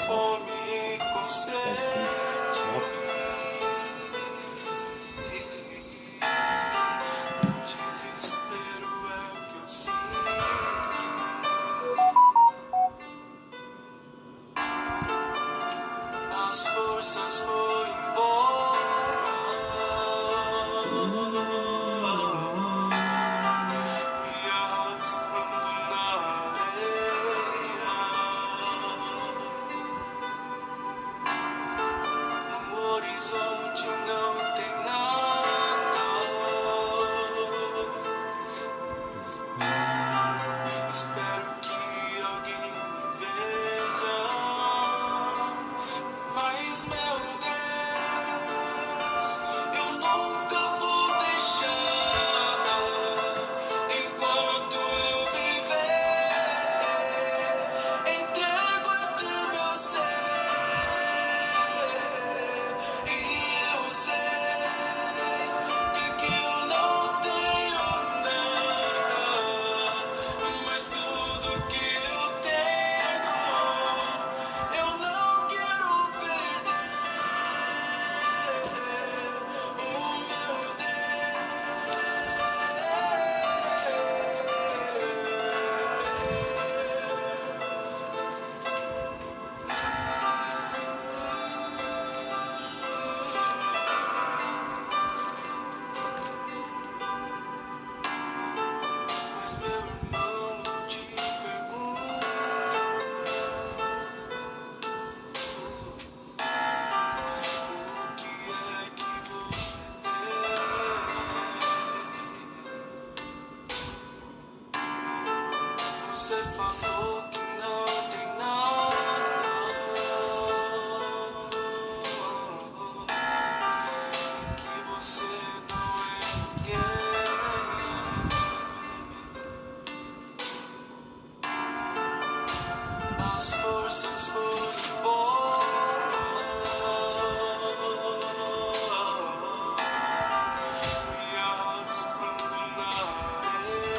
fome concede. O desespero é o que eu sinto. As forças foram embora, me arrastando na areia. No horizonte não tem nada. Espero que alguém me veja. Mas meu Deus, eu nunca vou deixar. Enquanto eu viver, entrego a ti meu ser. E eu sei que eu não tenho nada, mas tudo que eu tenho, eu não quero perder. Oh meu Mas meu irmão, eu te pergunto, o que é que você tem? Você falou que não tem nada, e que você não é ninguém. As forças foram embora, me arrastando na areia.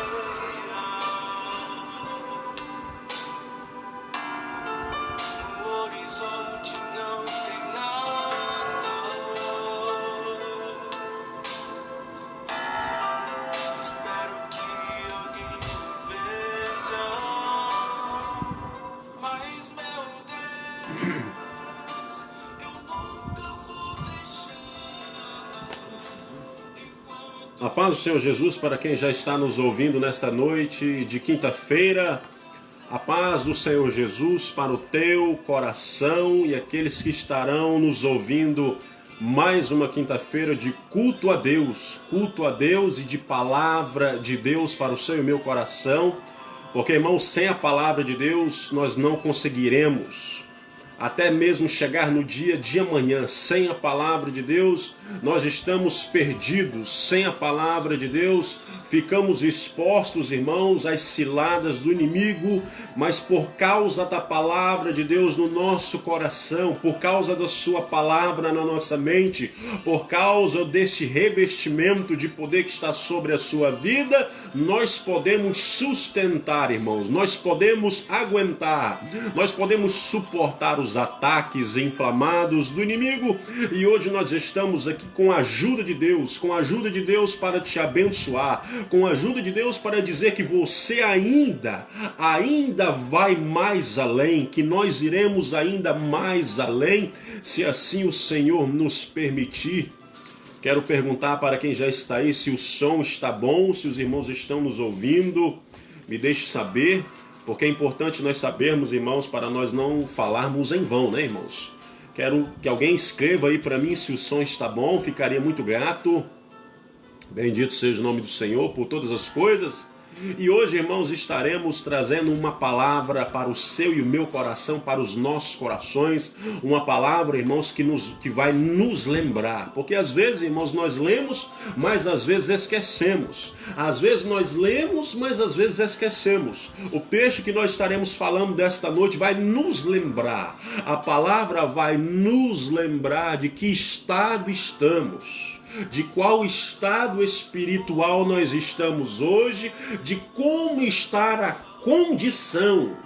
No horizonte não tem nada. Espero que alguém me veja. Mas meu Deus, eu nunca vou deixar. A paz do Senhor Jesus para quem já está nos ouvindo nesta noite de quinta-feira. A paz do Senhor Jesus para o teu coração e aqueles que estarão nos ouvindo mais uma quinta-feira de culto a Deus e de palavra de Deus para o seu e meu coração. Porque, irmãos, sem a palavra de Deus nós não conseguiremos até mesmo chegar no dia de amanhã. Sem a palavra de Deus nós estamos perdidos. Sem a palavra de Deus ficamos expostos, irmãos, às ciladas do inimigo. Mas por causa da palavra de Deus no nosso coração, por causa da sua palavra na nossa mente, por causa desse revestimento de poder que está sobre a sua vida, nós podemos sustentar, irmãos, nós podemos aguentar, nós podemos suportar os ataques inflamados do inimigo. E hoje nós estamos aqui com a ajuda de Deus, para te abençoar, com a ajuda de Deus para dizer que você ainda vai mais além, que nós iremos ainda mais além, se assim o Senhor nos permitir. Quero perguntar para quem já está aí se o som está bom, se os irmãos estão nos ouvindo. Me deixe saber, porque é importante nós sabermos, irmãos, para nós não falarmos em vão, né, irmãos? Quero que alguém escreva aí para mim se o som está bom, ficaria muito grato. Bendito seja o nome do Senhor por todas as coisas. E hoje, irmãos, estaremos trazendo uma palavra para o seu e o meu coração, para os nossos corações. Uma palavra, irmãos, que vai nos lembrar. Porque às vezes, irmãos, nós lemos, mas às vezes esquecemos. Às vezes nós lemos, mas às vezes esquecemos. O texto que nós estaremos falando desta noite vai nos lembrar. A palavra vai nos lembrar de que estado estamos, de qual estado espiritual nós estamos hoje, de como está a condição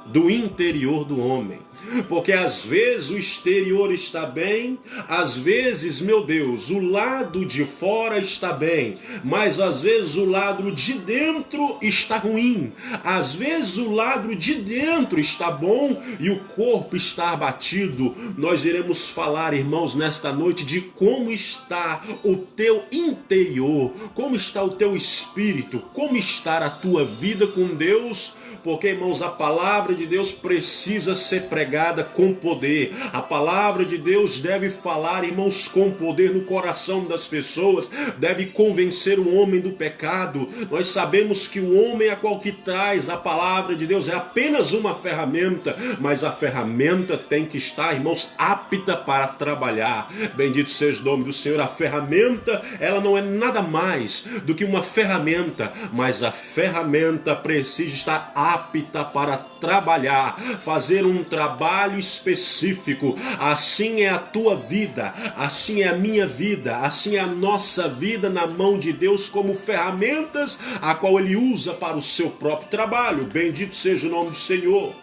do interior do homem. Porque às vezes o exterior está bem, às vezes, meu Deus, o lado de fora está bem, mas às vezes o lado de dentro está ruim. Às vezes o lado de dentro está bom e o corpo está abatido. Nós iremos falar, irmãos, nesta noite de como está o teu interior, como está o teu espírito, como está a tua vida com Deus. Porque, irmãos, a palavra de Deus precisa ser pregada com poder. A palavra de Deus deve falar, irmãos, com poder no coração das pessoas. Deve convencer o homem do pecado. Nós sabemos que o homem a qual que traz a palavra de Deus é apenas uma ferramenta. Mas a ferramenta tem que estar, irmãos, apta para trabalhar. Bendito seja o nome do Senhor. A ferramenta, ela não é nada mais do que uma ferramenta. Mas a ferramenta precisa estar apta para trabalhar, fazer um trabalho específico. Assim é a tua vida, assim é a minha vida, assim é a nossa vida na mão de Deus como ferramentas a qual Ele usa para o seu próprio trabalho. Bendito seja o nome do Senhor.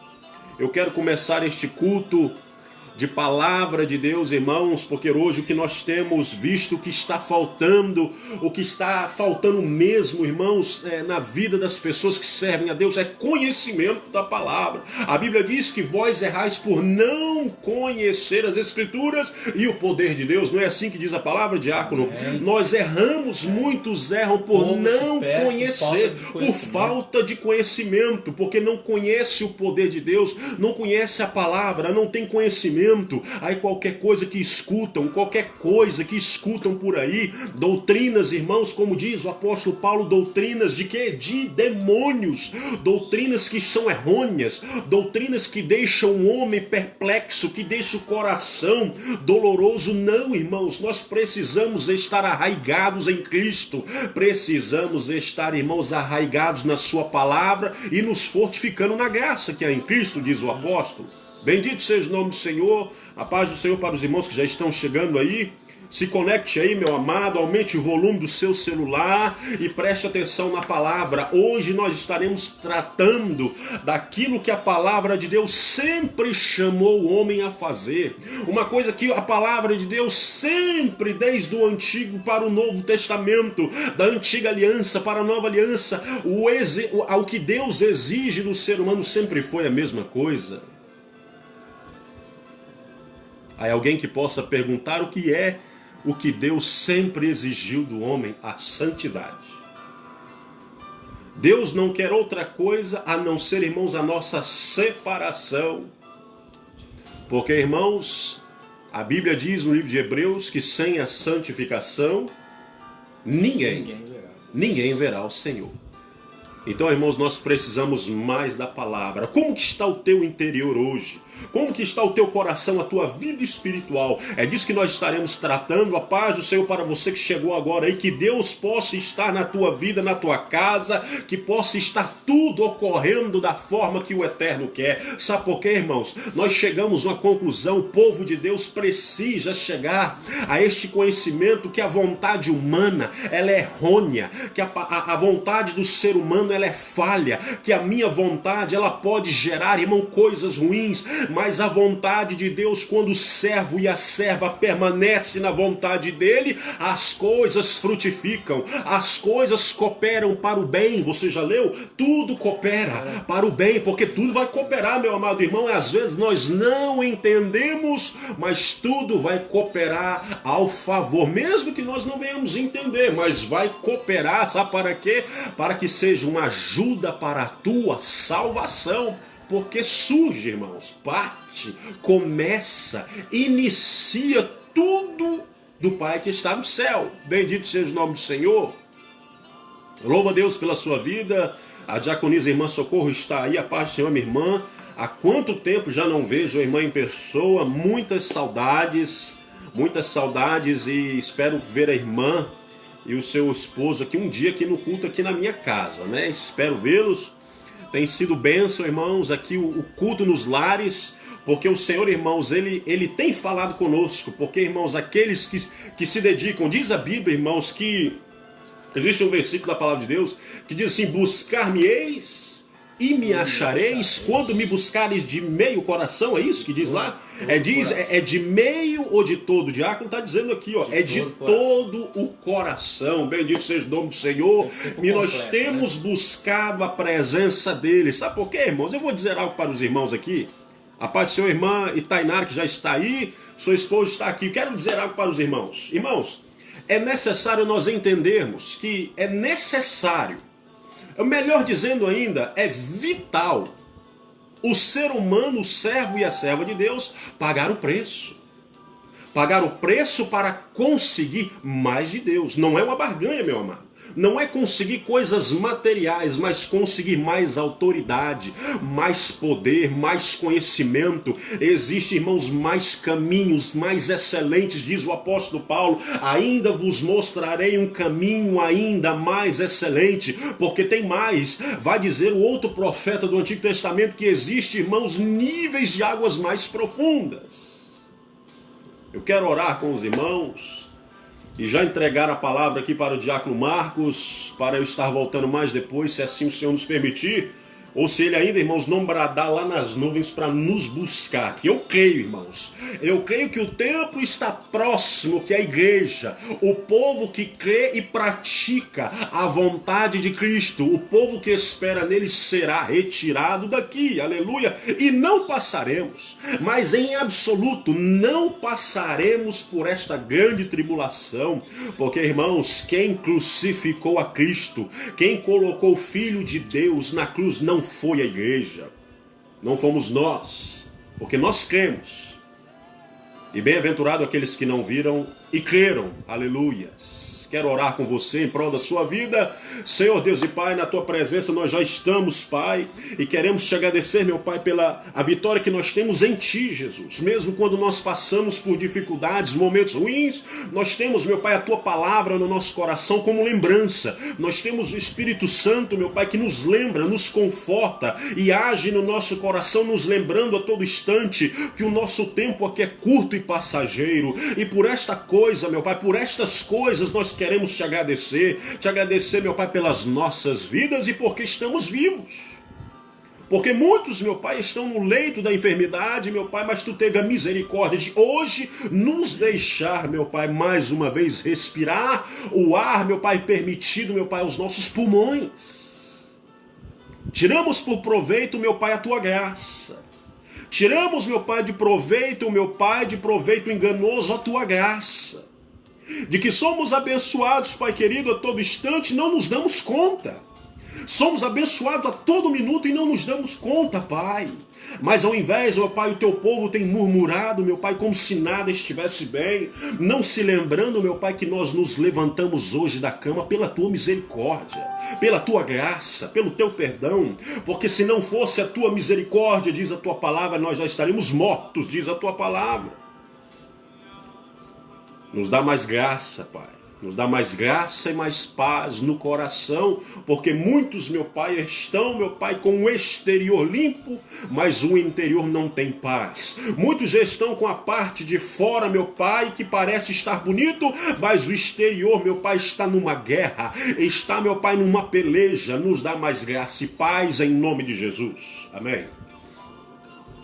Eu quero começar este culto de palavra de Deus, irmãos, porque hoje o que nós temos visto, o que está faltando mesmo, irmãos, na vida das pessoas que servem a Deus é conhecimento da palavra. A Bíblia diz que vós errais por não conhecer as Escrituras e o poder de Deus. Não é assim que diz a palavra, diácono? Nós erramos, muitos erram por não conhecer, por falta de conhecimento, porque não conhece o poder de Deus, não conhece a palavra, não tem conhecimento. Aí qualquer coisa que escutam por aí, doutrinas, irmãos, como diz o apóstolo Paulo, doutrinas de quê? De demônios, doutrinas que são errôneas, doutrinas que deixam o homem perplexo, que deixam o coração doloroso. Não, irmãos, nós precisamos estar arraigados em Cristo, precisamos estar, irmãos, arraigados na sua palavra e nos fortificando na graça que há em Cristo, diz o apóstolo. Bendito seja o nome do Senhor, a paz do Senhor para os irmãos que já estão chegando aí. Se conecte aí, meu amado, aumente o volume do seu celular e preste atenção na palavra. Hoje nós estaremos tratando daquilo que a palavra de Deus sempre chamou o homem a fazer. Uma coisa que a palavra de Deus sempre, desde o Antigo para o Novo Testamento, da Antiga Aliança para a Nova Aliança, o que Deus exige do ser humano sempre foi a mesma coisa. Há alguém que possa perguntar o que é o que Deus sempre exigiu do homem? A santidade. Deus não quer outra coisa a não ser, irmãos, a nossa separação. Porque, irmãos, a Bíblia diz no livro de Hebreus que sem a santificação ninguém verá o Senhor. Então, irmãos, nós precisamos mais da palavra. Como que está o teu interior hoje? Como que está o teu coração, a tua vida espiritual? É disso que nós estaremos tratando. A paz do Senhor para você que chegou agora aí. Que Deus possa estar na tua vida, na tua casa. Que possa estar tudo ocorrendo da forma que o Eterno quer. Sabe por quê, irmãos? Nós chegamos a uma conclusão. O povo de Deus precisa chegar a este conhecimento que a vontade humana, ela é errônea. Que a vontade do ser humano, ela é falha. Que a minha vontade, ela pode gerar, irmão, coisas ruins. Mas a vontade de Deus, quando o servo e a serva permanecem na vontade dele, as coisas frutificam, as coisas cooperam para o bem. Você já leu? Tudo coopera para o bem, porque tudo vai cooperar, meu amado irmão. E às vezes nós não entendemos, mas tudo vai cooperar ao favor, mesmo que nós não venhamos entender, mas vai cooperar, sabe para quê? Para que seja uma ajuda para a tua salvação. Porque surge, irmãos, parte, começa, inicia tudo do Pai que está no céu. Bendito seja o nome do Senhor. Louva a Deus pela sua vida. A diaconisa irmã Socorro está aí. A paz do Senhor, minha irmã. Há quanto tempo já não vejo a irmã em pessoa? Muitas saudades e espero ver a irmã e o seu esposo aqui um dia aqui no culto, aqui na minha casa, né? Espero vê-los. Tem sido bênção, irmãos, aqui o culto nos lares, porque o Senhor, irmãos, ele tem falado conosco, porque, irmãos, aqueles que se dedicam, diz a Bíblia, irmãos, que existe um versículo da palavra de Deus que diz assim: buscar-me-eis e me achareis quando me buscares de meio coração, é isso que diz lá? É de meio ou de todo? O diácono está dizendo aqui, ó, é de todo o coração. Bendito seja o nome do Senhor. E nós temos buscado a presença dele. Sabe por quê, irmãos? Eu vou dizer algo para os irmãos aqui. A paz do Senhor, irmã Itainara, que já está aí, sua esposa está aqui. Eu quero dizer algo para os irmãos. Irmãos, é necessário nós entendermos que é necessário, melhor dizendo ainda, é vital o ser humano, o servo e a serva de Deus, pagar o preço. Pagar o preço para conseguir mais de Deus. Não é uma barganha, meu amado. Não é conseguir coisas materiais, mas conseguir mais autoridade, mais poder, mais conhecimento. Existem, irmãos, mais caminhos, mais excelentes, diz o apóstolo Paulo. Ainda vos mostrarei um caminho ainda mais excelente, porque tem mais. Vai dizer o outro profeta do Antigo Testamento que existe, irmãos, níveis de águas mais profundas. Eu quero orar com os irmãos e já entregar a palavra aqui para o diácono Marcos, para eu estar voltando mais depois, se assim o Senhor nos permitir, ou se ele ainda, irmãos, não bradar lá nas nuvens para nos buscar. Eu creio, irmãos, eu creio que o tempo está próximo, que a igreja, o povo que crê e pratica a vontade de Cristo, o povo que espera nele será retirado daqui, aleluia, e não passaremos, mas em absoluto não passaremos por esta grande tribulação, porque, irmãos, quem crucificou a Cristo, quem colocou o Filho de Deus na cruz não foi a igreja, não fomos nós, porque nós cremos. E bem-aventurado aqueles que não viram e creram, aleluias. Quero orar com você em prol da sua vida. Senhor Deus e Pai, na tua presença nós já estamos, Pai, e queremos te agradecer, meu Pai, pela a vitória que nós temos em ti, Jesus. Mesmo quando nós passamos por dificuldades, momentos ruins, nós temos, meu Pai, a tua palavra no nosso coração como lembrança. Nós temos o Espírito Santo, meu Pai, que nos lembra, nos conforta e age no nosso coração, nos lembrando a todo instante que o nosso tempo aqui é curto e passageiro. E por esta coisa, meu Pai, por estas coisas nós queremos te agradecer, meu Pai, pelas nossas vidas e porque estamos vivos. Porque muitos, meu Pai, estão no leito da enfermidade, meu Pai, mas tu teve a misericórdia de hoje nos deixar, meu Pai, mais uma vez respirar o ar, meu Pai, permitido, meu Pai, aos nossos pulmões. Tiramos por proveito, meu Pai, a tua graça. Tiramos, meu Pai, de proveito, meu Pai, de proveito enganoso a tua graça. De que somos abençoados, Pai querido, a todo instante, não nos damos conta. Somos abençoados a todo minuto e não nos damos conta, Pai. Mas ao invés, meu Pai, o teu povo tem murmurado, meu Pai, como se nada estivesse bem, não se lembrando, meu Pai, que nós nos levantamos hoje da cama pela tua misericórdia, pela tua graça, pelo teu perdão, porque se não fosse a tua misericórdia, diz a tua palavra, nós já estaríamos mortos, diz a tua palavra. Nos dá mais graça, Pai. Nos dá mais graça e mais paz no coração, porque muitos, meu Pai, estão, meu Pai, com o exterior limpo, mas o interior não tem paz. Muitos já estão com a parte de fora, meu Pai, que parece estar bonito, mas o exterior, meu Pai, está numa guerra, está, meu Pai, numa peleja. Nos dá mais graça e paz em nome de Jesus. Amém.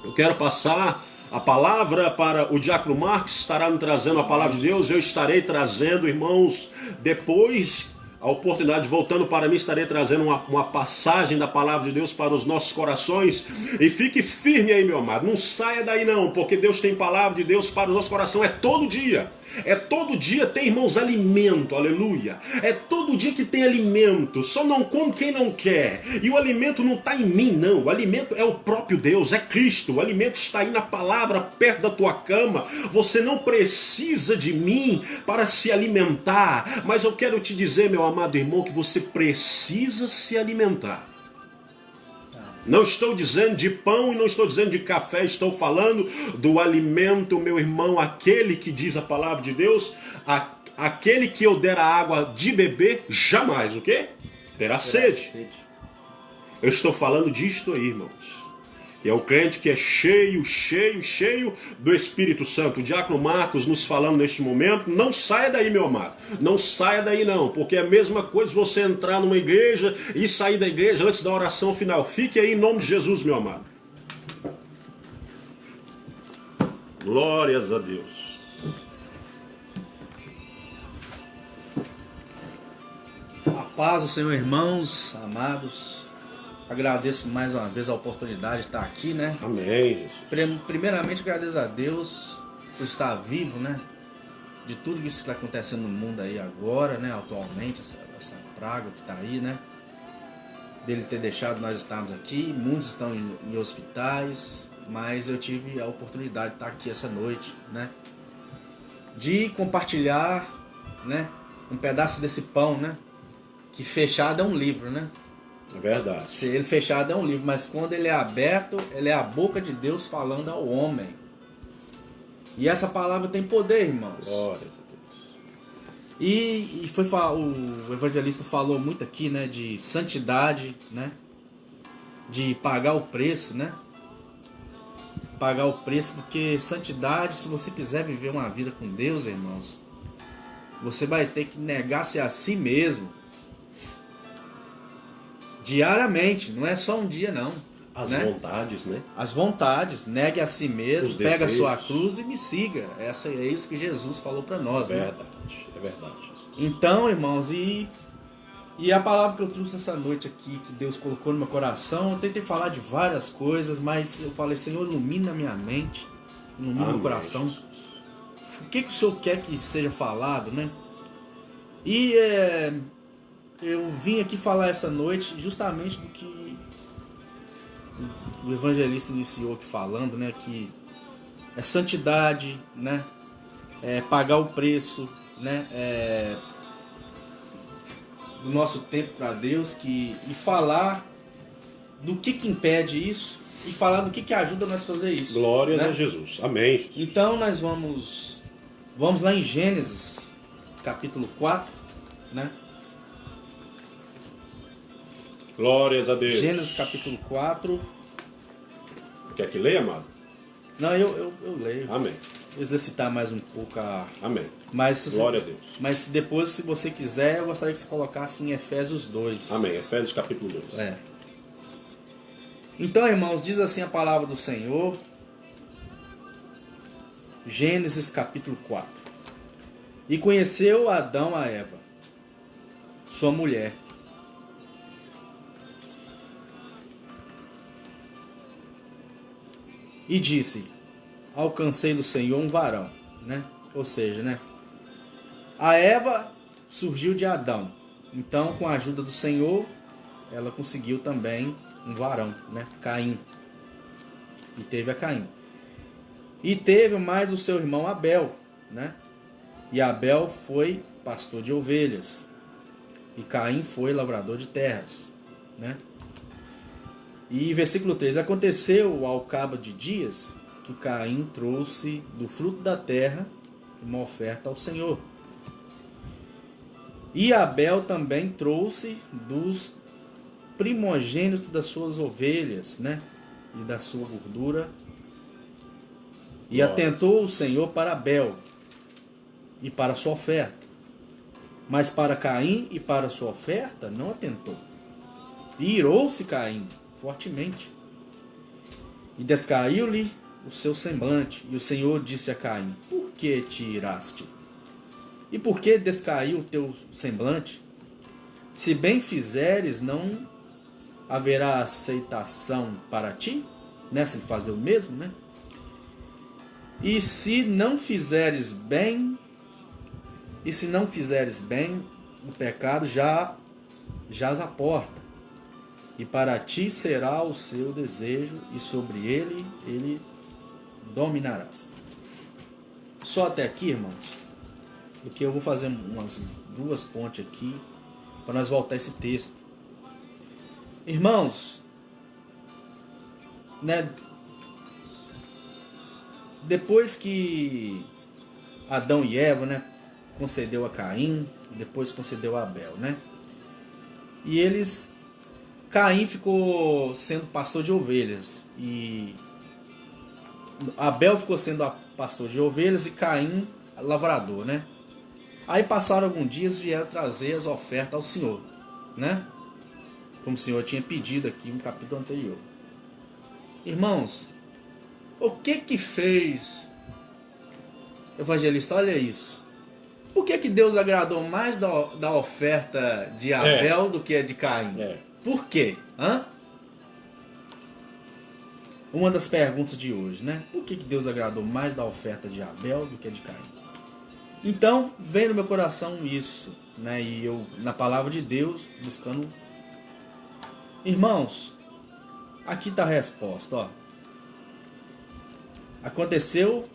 Eu quero passar a palavra para o diácono Marcos, estará nos trazendo a palavra de Deus. Eu estarei trazendo, irmãos, depois, a oportunidade, voltando para mim, estarei trazendo uma passagem da palavra de Deus para os nossos corações. E fique firme aí, meu amado, não saia daí não, porque Deus tem palavra de Deus para o nosso coração, é todo dia. É todo dia tem, irmãos, alimento, aleluia. É todo dia que tem alimento, só não come quem não quer. E o alimento não está em mim, não. O alimento é o próprio Deus, é Cristo. O alimento está aí na palavra, perto da tua cama. Você não precisa de mim para se alimentar. Mas eu quero te dizer, meu amado irmão, que você precisa se alimentar. Não estou dizendo de pão e não estou dizendo de café, estou falando do alimento, meu irmão, aquele que diz a palavra de Deus, aquele que eu der a água de beber, jamais, o quê? Terá sede. Eu estou falando disto aí, irmãos. que é o crente que é cheio, cheio, cheio do Espírito Santo. O diácono Marcos nos falando neste momento, não saia daí, meu amado, não saia daí não, porque é a mesma coisa você entrar numa igreja e sair da igreja antes da oração final. Fique aí em nome de Jesus, meu amado. Glórias a Deus. A paz do Senhor, irmãos, amados. Agradeço mais uma vez a oportunidade de estar aqui, né? Amém, Jesus. Primeiramente, agradeço a Deus por estar vivo, né? De tudo isso que está acontecendo no mundo aí agora, né? Atualmente, essa praga que está aí, né? Dele ter deixado nós estarmos aqui. Muitos estão em hospitais, mas eu tive a oportunidade de estar aqui essa noite, né? De compartilhar, né? Um pedaço desse pão, né? Que fechado é um livro, né? É verdade. Se ele fechado é um livro, mas quando ele é aberto, ele é a boca de Deus falando ao homem. E essa palavra tem poder, irmãos. Glórias a Deus. E o evangelista falou muito aqui, né, de santidade, né? De pagar o preço, né? Pagar o preço, porque santidade, se você quiser viver uma vida com Deus, irmãos, você vai ter que negar-se a si mesmo. Diariamente, não é só um dia não. As né? vontades, né? As vontades, negue a si mesmo, Os pega a sua desejos. cruz e me siga. É isso que Jesus falou para nós. É Né? verdade, é verdade, Jesus. Então, irmãos, e a palavra que eu trouxe essa noite aqui, que Deus colocou no meu coração, eu tentei falar de várias coisas, mas eu falei, Senhor, ilumina a minha mente, ilumina meu coração. Jesus. O que o Senhor quer que seja falado, né? E eu vim aqui falar essa noite justamente do que o evangelista iniciou aqui falando, né? Que é santidade, né? É pagar o preço, né? Do nosso tempo para Deus, e falar do que impede isso e falar do que ajuda nós a fazer isso. Glórias né? a Jesus. Amém, Jesus. Então nós vamos lá em Gênesis, capítulo 4, né? Glórias a Deus. Gênesis, capítulo 4. Quer que leia, amado? Não, eu leio. Amém. Exercitar mais um pouco Amém. Mas, se você... Glória a Deus. Mas depois, se você quiser, eu gostaria que você colocasse em Efésios 2. Amém. Efésios capítulo 2. Então, irmãos, diz assim a palavra do Senhor. Gênesis capítulo 4. E conheceu Adão a Eva, sua mulher. E disse: alcancei do Senhor um varão, né? Ou seja, né? A Eva surgiu de Adão. Então, com a ajuda do Senhor, ela conseguiu também um varão, né? Caim. E teve a Caim. E teve mais o seu irmão Abel, né? E Abel foi pastor de ovelhas. E Caim foi lavrador de terras, né? E versículo 3: aconteceu ao cabo de dias que Caim trouxe do fruto da terra uma oferta ao Senhor. E Abel também trouxe dos primogênitos das suas ovelhas, né? E da sua gordura. E atentou o Senhor para Abel e para a sua oferta. Mas para Caim e para a sua oferta não atentou. E irou-se Caim fortemente. E descaiu-lhe o seu semblante. E o Senhor disse a Caim: por que te iraste? E por que descaiu o teu semblante? Se bem fizeres, não haverá aceitação para ti? Nessa de fazer o mesmo, né? E se não fizeres bem, o pecado já jaz à porta. E para ti será o seu desejo, e sobre ele dominarás. Só até aqui, irmãos, porque eu vou fazer umas duas pontes aqui para nós voltar esse texto. Irmãos, né? Depois que Adão e Eva, né, concedeu a Caim, depois concedeu a Abel, né? E eles Caim ficou sendo pastor de ovelhas e Abel ficou sendo pastor de ovelhas e Caim lavrador, né? Aí passaram alguns dias e vieram trazer as ofertas ao Senhor, né? Como o Senhor tinha pedido aqui no capítulo anterior. Irmãos, o que fez evangelista? Olha isso. Por que Deus agradou mais da oferta de Abel do que a de Caim? Por quê? Uma das perguntas de hoje, né? Por que Deus agradou mais da oferta de Abel do que a de Caim? Então, vem no meu coração isso, né? E eu, na palavra de Deus, buscando... Irmãos, aqui está a resposta, ó. Aconteceu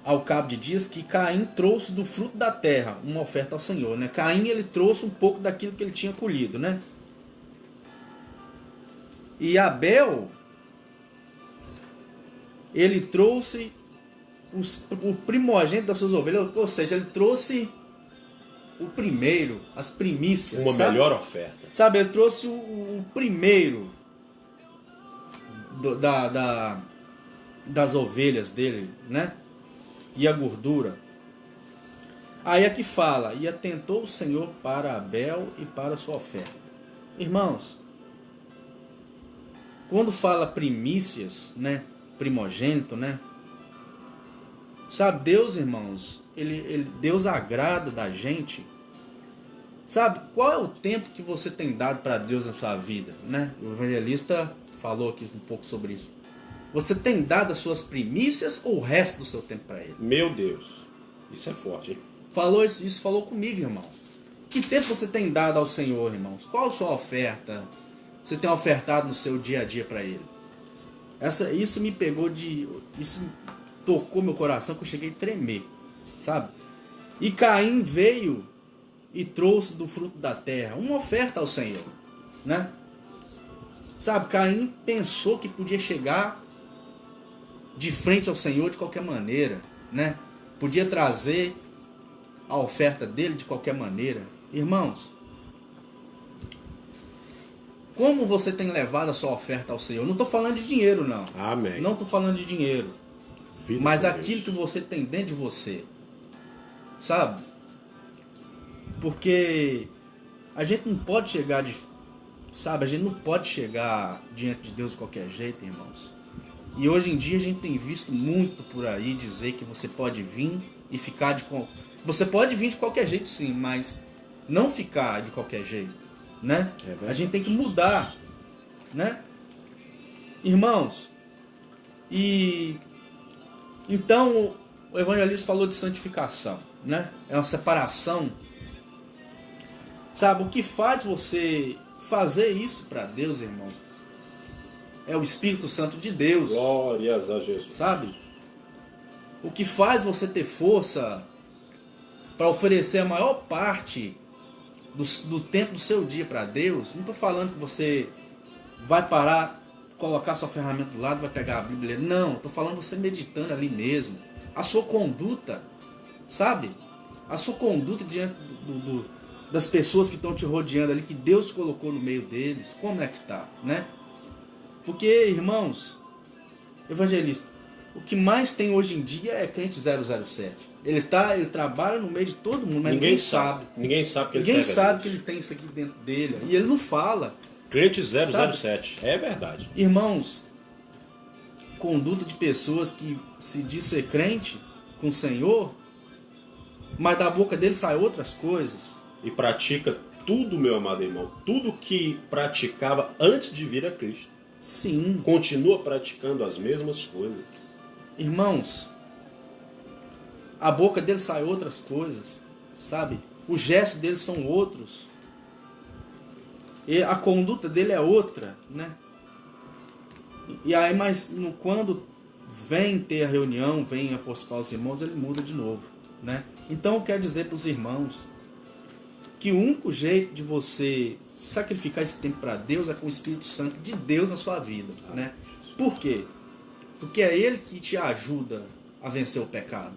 ao cabo de dias que Caim trouxe do fruto da terra uma oferta ao Senhor, né? Caim, ele trouxe um pouco daquilo que ele tinha colhido, né? E Abel, ele trouxe o primogênito das suas ovelhas, ou seja, ele trouxe o primeiro, as primícias. Uma melhor oferta. Sabe, ele trouxe o primeiro das ovelhas dele, né? E a gordura. Aí aqui fala, e atentou o Senhor para Abel e para a sua oferta. Irmãos, quando fala primícias, né? Primogênito, né? Sabe, Deus, irmãos, Deus agrada da gente. Sabe, qual é o tempo que você tem dado para Deus na sua vida, né? O evangelista falou aqui um pouco sobre isso. Você tem dado as suas primícias ou o resto do seu tempo para Ele? Meu Deus, isso é forte, hein? Isso falou comigo, irmão. Que tempo você tem dado ao Senhor, irmãos? Qual a sua oferta? Você tem ofertado no seu dia a dia para Ele? Isso me pegou isso tocou meu coração que eu cheguei a tremer, sabe? E Caim veio e trouxe do fruto da terra uma oferta ao Senhor, né? Sabe, Caim pensou que podia chegar de frente ao Senhor de qualquer maneira, né? Podia trazer a oferta dele de qualquer maneira. Irmãos, como você tem levado a sua oferta ao Senhor? Não estou falando de dinheiro, não. Amém. Não estou falando de dinheiro. Vida Mas com aquilo Deus. que você tem dentro de você. Sabe? Porque a gente não pode chegar Sabe, a gente não pode chegar diante de Deus de qualquer jeito, irmãos. E hoje em dia a gente tem visto muito por aí dizer que você pode vir e ficar Você pode vir de qualquer jeito, sim, mas não ficar de qualquer jeito, né? A gente tem que mudar, né? Irmãos, então o evangelista falou de santificação, né? É uma separação. Sabe, o que faz você fazer isso para Deus, irmãos? É o Espírito Santo de Deus. Glórias a Jesus. Sabe? O que faz você ter força para oferecer a maior parte do tempo do seu dia para Deus. Não estou falando que você vai parar, colocar sua ferramenta do lado, vai pegar a Bíblia. Não, estou falando você meditando ali mesmo. A sua conduta, sabe? A sua conduta diante das pessoas que estão te rodeando ali, que Deus te colocou no meio deles. Como é que tá, né? Porque, irmãos, evangelista, o que mais tem hoje em dia é crente 007. Ele trabalha no meio de todo mundo, mas ninguém sabe. Ninguém sabe que ele Ninguém serve a sabe Deus. que ele tem isso aqui dentro dele. E ele não fala. Crente 007. É verdade. Irmãos, conduta de pessoas que se diz ser crente com o Senhor, mas da boca dele saem outras coisas. E pratica tudo, meu amado irmão. Tudo que praticava antes de vir a Cristo. Sim. Continua praticando as mesmas coisas. Irmãos, a boca dele sai outras coisas, sabe? Os gestos dele são outros. E a conduta dele é outra, né? E aí, mas quando vem ter a reunião, vem apostar os irmãos, ele muda de novo, né? Então eu quero dizer para os irmãos que o único jeito de você sacrificar esse tempo para Deus é com o Espírito Santo de Deus na sua vida, né? Por quê? Porque é Ele que te ajuda a vencer o pecado.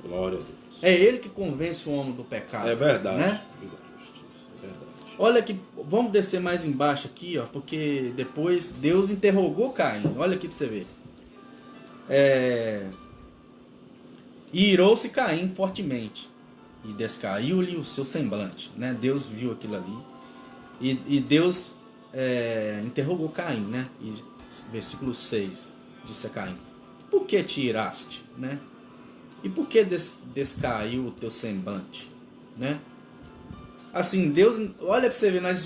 Glória a Deus. É Ele que convence o homem do pecado. É verdade. Né? Vida, justiça. É verdade. Olha que vamos descer mais embaixo aqui, ó, porque depois Deus interrogou Caim. Olha aqui para você ver. E irou-se Caim fortemente, e descaiu-lhe o seu semblante, né? Deus viu aquilo ali, e Deus interrogou Caim, né? E, versículo 6, disse a Caim: por que te iraste, né? E por que descaiu o teu semblante, né? Assim, Deus, olha para você ver, nós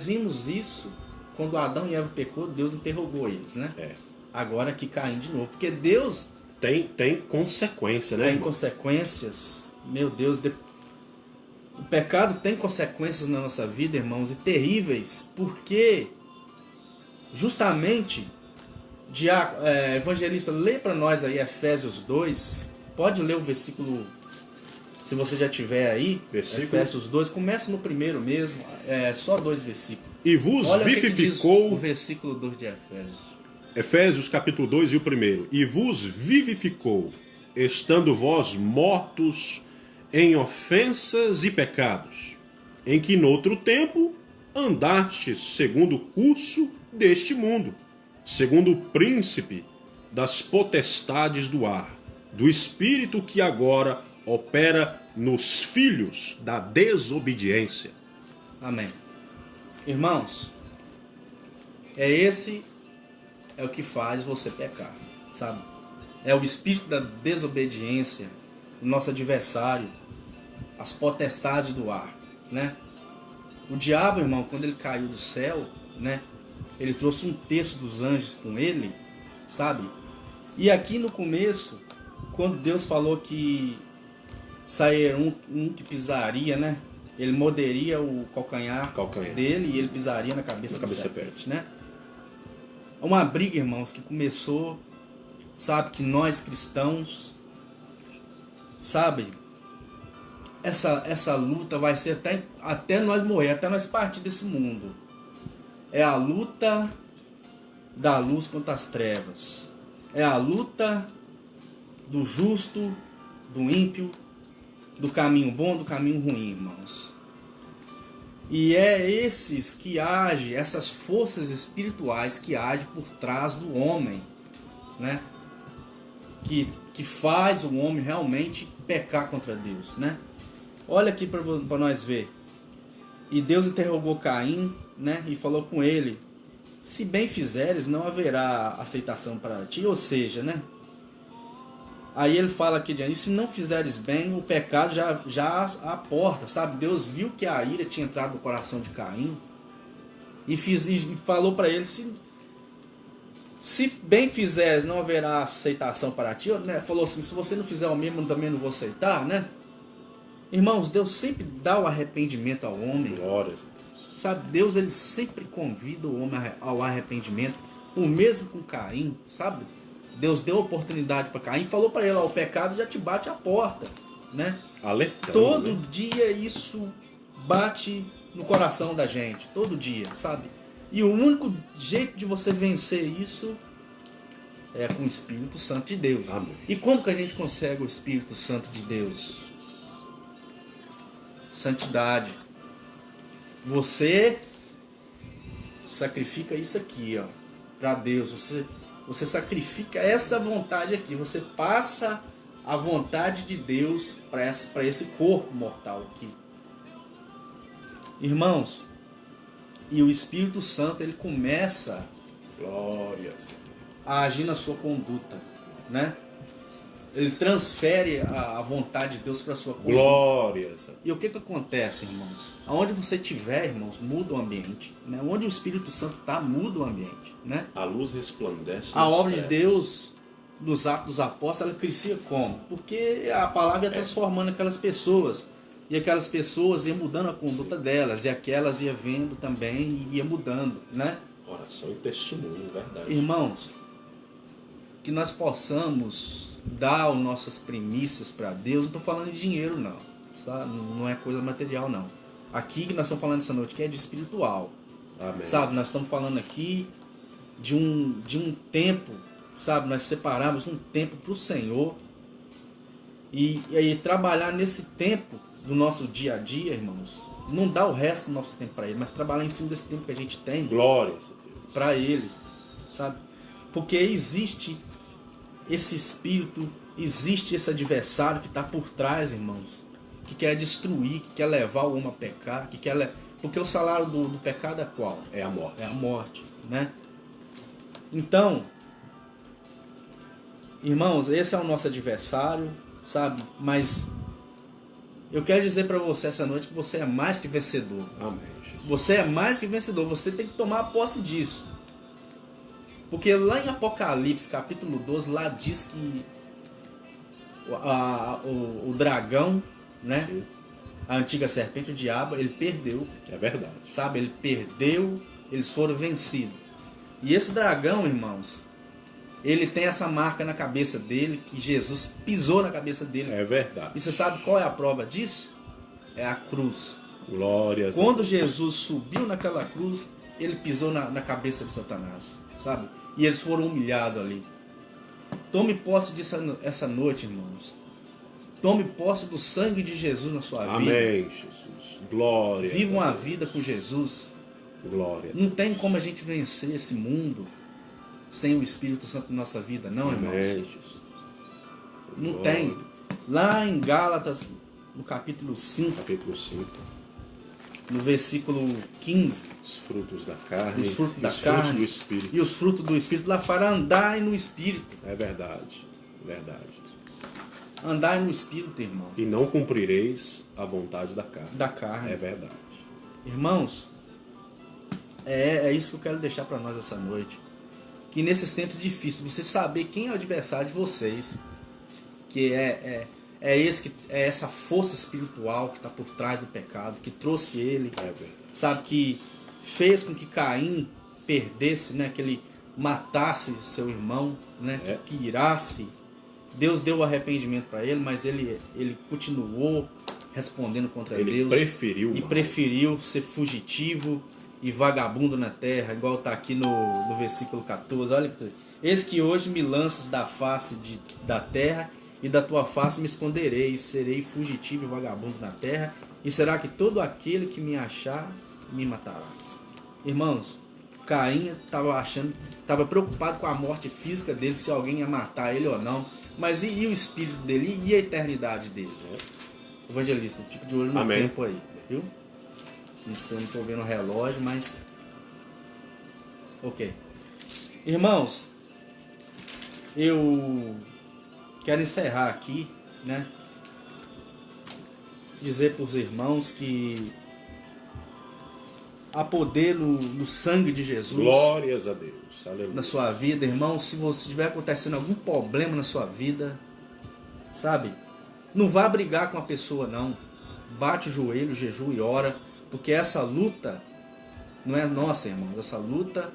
vimos isso quando Adão e Eva pecou, Deus interrogou eles, né? Agora aqui Caim de novo, porque Deus tem consequência, né, tem irmão? consequências. Meu Deus, o pecado tem consequências na nossa vida, irmãos, e terríveis, porque justamente, evangelista, lê para nós aí Efésios 2, pode ler o versículo, se você já tiver aí, Versículo? Efésios 2, começa no primeiro mesmo, só 2 versículos. E vos Olha o que diz vivificou... o versículo 2 de Efésios. Efésios capítulo 2 e o primeiro. E vos vivificou, estando vós mortos em ofensas e pecados, em que noutro tempo andastes segundo o curso deste mundo, segundo o príncipe das potestades do ar, do espírito que agora opera nos filhos da desobediência. Amém. Irmãos, esse é o que faz você pecar, sabe? É o espírito da desobediência, o nosso adversário, as potestades do ar, né? O diabo, irmão, quando ele caiu do céu, né? Ele trouxe um terço dos anjos com ele, sabe? E aqui no começo, quando Deus falou que sairia um que pisaria, né? Ele morderia o calcanhar dele e ele pisaria na cabeça do serpente, né? É uma briga, irmãos, que começou, sabe, que nós cristãos, sabe, essa luta vai ser até nós morrer, até nós partir desse mundo. É a luta da luz contra as trevas. É a luta do justo, do ímpio, do caminho bom, do caminho ruim, irmãos. E é esses que agem, essas forças espirituais que agem por trás do homem, né? Que faz o homem realmente pecar contra Deus, né? Olha aqui para nós ver. E Deus interrogou Caim, né? E falou com ele: se bem fizeres, não haverá aceitação para ti. Ou seja, né? Aí ele fala aqui diante: e se não fizeres bem, o pecado já à porta, sabe? Deus viu que a ira tinha entrado no coração de Caim e falou para ele: se bem fizeres, não haverá aceitação para ti, né? Falou assim: se você não fizer o mesmo, eu também não vou aceitar, né? Irmãos, Deus sempre dá o arrependimento ao homem. Glórias. Sabe, Deus ele sempre convida o homem ao arrependimento. O mesmo com Caim, sabe? Deus deu oportunidade para Caim e falou para ele: ó, o pecado já te bate à porta, né? Alertando, todo né? dia isso bate no coração da gente, todo dia, sabe? E o único jeito de você vencer isso é com o Espírito Santo de Deus. Amém. E como que a gente consegue o Espírito Santo de Deus? Santidade. Você sacrifica isso aqui, ó, para Deus. Você sacrifica essa vontade aqui. Você passa a vontade de Deus para esse corpo mortal aqui. Irmãos, e o Espírito Santo ele começa Glórias. a agir na sua conduta, né? Ele transfere a vontade de Deus para a sua conduta. Glórias. E o que acontece, irmãos? Aonde você estiver, irmãos, muda o ambiente, né? Onde o Espírito Santo está, muda o ambiente, né? A luz resplandece. A nas obra de trevas. Deus nos Atos dos Apóstolos, ela crescia como? Porque a palavra ia transformando aquelas pessoas. E aquelas pessoas iam mudando a conduta delas. E aquelas iam vendo também e ia mudando, né? Oração e testemunho, verdade. Irmãos, que nós possamos dar as nossas primícias para Deus. Não estou falando de dinheiro, não. Sabe? Não é coisa material, não. Aqui que nós estamos falando essa noite que é de espiritual. Amém. Sabe? Nós estamos falando aqui de um tempo, sabe? Nós separamos um tempo para o Senhor. E aí trabalhar nesse tempo do nosso dia a dia, irmãos, não dar o resto do nosso tempo para Ele, mas trabalhar em cima desse tempo que a gente tem Glórias a Deus. para Ele, sabe? Porque existe esse espírito, existe esse adversário que está por trás, irmãos, que quer destruir, que quer levar o homem a pecar, que quer porque o salário do pecado é qual? É a morte. É a morte, né? Então, irmãos, esse é o nosso adversário, sabe? Mas eu quero dizer para você essa noite que você é mais que vencedor. Amém, Jesus. Você é mais que vencedor, você tem que tomar posse disso. Porque lá em Apocalipse, capítulo 12, lá diz que o dragão, né? Sim, A antiga serpente, o diabo, ele perdeu, é verdade. sabe? Ele perdeu, eles foram vencidos. E esse dragão, irmãos, ele tem essa marca na cabeça dele, que Jesus pisou na cabeça dele. É verdade. E você sabe qual é a prova disso? É a cruz. Glórias a Quando Deus. Jesus subiu naquela cruz, ele pisou na cabeça de Satanás, sabe? E eles foram humilhados ali. Tome posse disso essa noite, irmãos. Tome posse do sangue de Jesus na sua vida. Amém, Jesus. Glória. Viva uma vida com Jesus. Glória. Não tem como a gente vencer esse mundo sem o Espírito Santo na nossa vida, não, Amém, irmãos. Jesus. Não Glórias. tem. Lá em Gálatas, no capítulo 5, Capítulo 5. no versículo 15, Os frutos da carne. os frutos e da os carne frutos do Espírito. e os frutos do Espírito, lá fala andai no Espírito. É verdade. Verdade. Andai no Espírito, irmão. E não cumprireis a vontade da carne. Da carne. É verdade. Irmãos, é isso que eu quero deixar para nós essa noite. Que nesses tempos difíceis, você saber quem é o adversário de vocês, que é essa força espiritual que está por trás do pecado, que trouxe ele, É verdade. sabe, que fez com que Caim perdesse, né, que ele matasse seu irmão, né, É. que irasse. Deus deu o arrependimento para ele, mas ele continuou respondendo contra Ele Deus. preferiu E mal. preferiu ser fugitivo e vagabundo na terra, igual está aqui no versículo 14. Olha, eis que hoje me lanças da face da terra, e da tua face me esconderei, e serei fugitivo e vagabundo na terra, e será que todo aquele que me achar me matará. Irmãos, Caim estava preocupado com a morte física dele, se alguém ia matar ele ou não, mas e o espírito dele, e a eternidade dele? Evangelista, fica de olho no Amém. tempo aí, viu? Não sei, não estou vendo o relógio, mas... Ok. Irmãos, eu quero encerrar aqui, né? Dizer para os irmãos que há poder no sangue de Jesus. Glórias a Deus. Aleluia. Na sua vida, irmão. Se você estiver acontecendo algum problema na sua vida, sabe? Não vá brigar com a pessoa, não. Bate o joelho, jejua e ora, porque essa luta não é nossa, irmão. Essa luta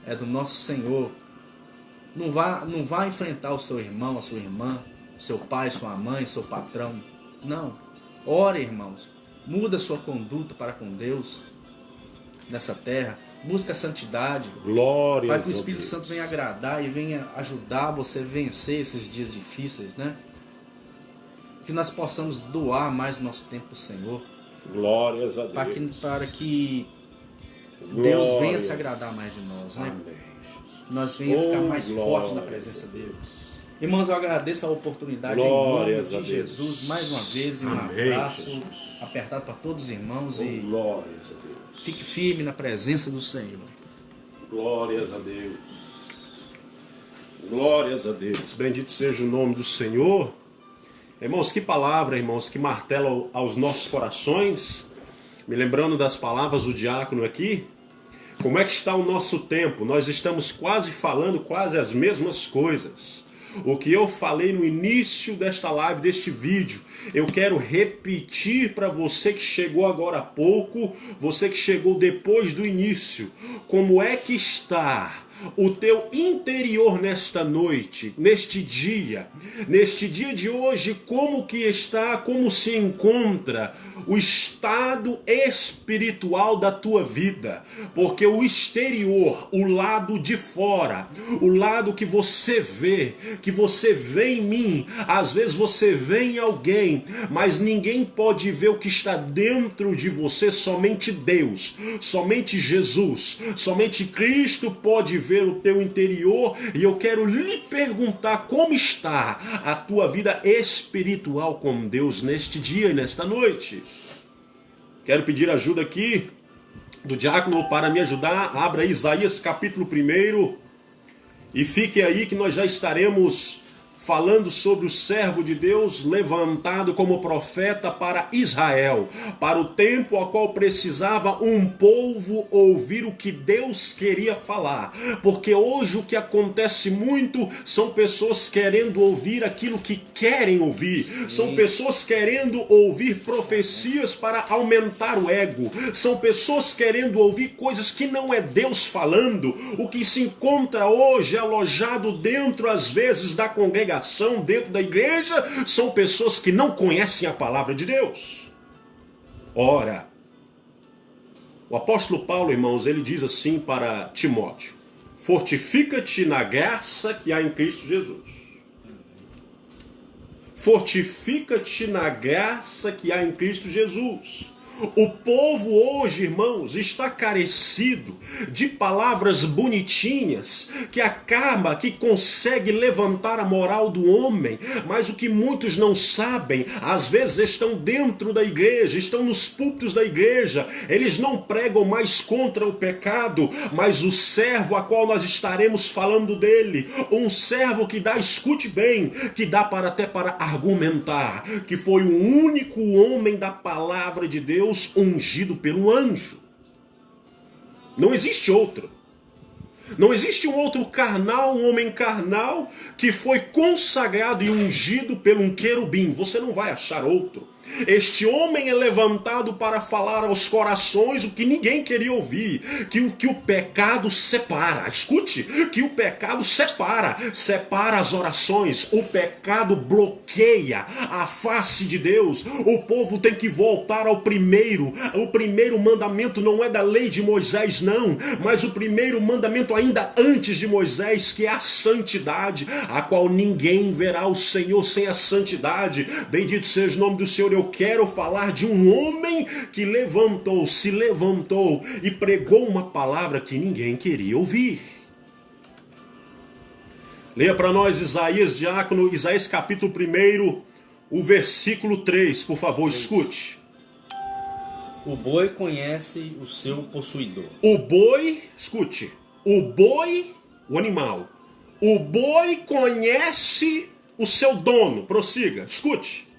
é do nosso Senhor. Não vá enfrentar o seu irmão, a sua irmã, seu pai, sua mãe, seu patrão. Não. Ore, irmãos. Muda a sua conduta para com Deus nessa terra. Busca a santidade. Glórias Para que o a Espírito Deus. Santo venha agradar e venha ajudar você a vencer esses dias difíceis, né? Que nós possamos doar mais o nosso tempo para o Senhor. Glórias a Deus. Para que Deus venha Glórias. se agradar mais de nós, né? Amém, Jesus. Que nós venha ficar mais forte na glórias presença a dele. Irmãos, eu agradeço a oportunidade Glórias em nome a de Deus. Jesus, mais uma vez, e um Amém, abraço Jesus. apertado para todos os irmãos, e Glórias a Deus. fique firme na presença do Senhor. Glórias a Deus. Glórias a Deus. Bendito seja o nome do Senhor. Irmãos, que palavra, irmãos, que martela aos nossos corações. Me lembrando das palavras do diácono aqui. Como é que está o nosso tempo? Nós estamos quase falando quase as mesmas coisas. O que eu falei no início desta live, deste vídeo, eu quero repetir para você que chegou agora há pouco, você que chegou depois do início. Como é que está o teu interior nesta noite, neste dia de hoje, como que está, como se encontra o estado espiritual da tua vida, porque o exterior, o lado de fora, o lado que você vê em mim, às vezes você vê em alguém, mas ninguém pode ver o que está dentro de você, somente Deus, somente Jesus, somente Cristo pode ver o teu interior. E eu quero lhe perguntar como está a tua vida espiritual com Deus neste dia e nesta noite. Quero pedir ajuda aqui do diácono para me ajudar. Abra Isaías capítulo 1 e fique aí que nós já estaremos falando sobre o servo de Deus levantado como profeta para Israel, para o tempo ao qual precisava um povo ouvir o que Deus queria falar, porque hoje o que acontece muito são pessoas querendo ouvir aquilo que querem ouvir, são pessoas querendo ouvir profecias para aumentar o ego, são pessoas querendo ouvir coisas que não é Deus falando. O que se encontra hoje alojado dentro às vezes da congregação, dentro da igreja, são pessoas que não conhecem a palavra de Deus. Ora, o apóstolo Paulo, irmãos, ele diz assim para Timóteo: fortifica-te na graça que há em Cristo Jesus. Fortifica-te na graça que há em Cristo Jesus. O povo hoje, irmãos, está carecido de palavras bonitinhas que acaba, que consegue levantar a moral do homem, mas o que muitos não sabem, às vezes estão dentro da igreja, estão nos púlpitos da igreja, eles não pregam mais contra o pecado, mas o servo a qual nós estaremos falando dele, um servo que dá, escute bem, que dá até para argumentar, que foi o único homem da palavra de Deus ungido pelo anjo. Não existe outro. Não existe um outro carnal, um homem carnal que foi consagrado e ungido por um querubim. Você não vai achar outro. Este homem é levantado para falar aos corações o que ninguém queria ouvir, que o pecado separa. Escute, que o pecado separa as orações, o pecado bloqueia a face de Deus. O povo tem que voltar ao primeiro. O primeiro mandamento não é da lei de Moisés, não, mas o primeiro mandamento ainda antes de Moisés, que é a santidade, a qual ninguém verá o Senhor sem a santidade. Bendito seja o nome do Senhor. Eu quero falar de um homem que se levantou e pregou uma palavra que ninguém queria ouvir. Leia para nós Isaías, diácono, Isaías capítulo 1, o versículo 3, por favor, escute. O boi conhece o seu possuidor. O boi, escute, o animal, o boi conhece o seu dono, prossiga, escute.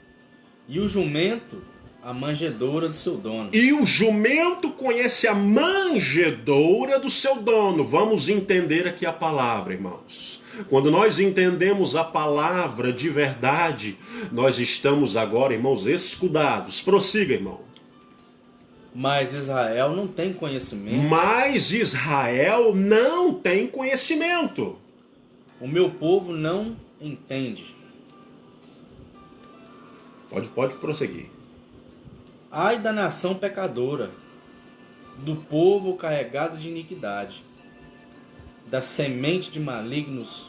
E o jumento, a manjedoura do seu dono. E o jumento conhece a manjedoura do seu dono. Vamos entender aqui a palavra, irmãos. Quando nós entendemos a palavra de verdade, nós estamos agora, irmãos, escudados. Prossiga, irmão. Mas Israel não tem conhecimento. Mas Israel não tem conhecimento. O meu povo não entende. Pode prosseguir. Ai da nação pecadora, do povo carregado de iniquidade, da semente de malignos,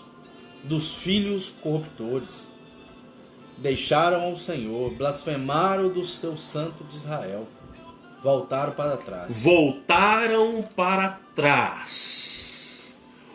dos filhos corruptores. Deixaram ao Senhor, blasfemaram do seu santo de Israel, voltaram para trás. Voltaram para trás.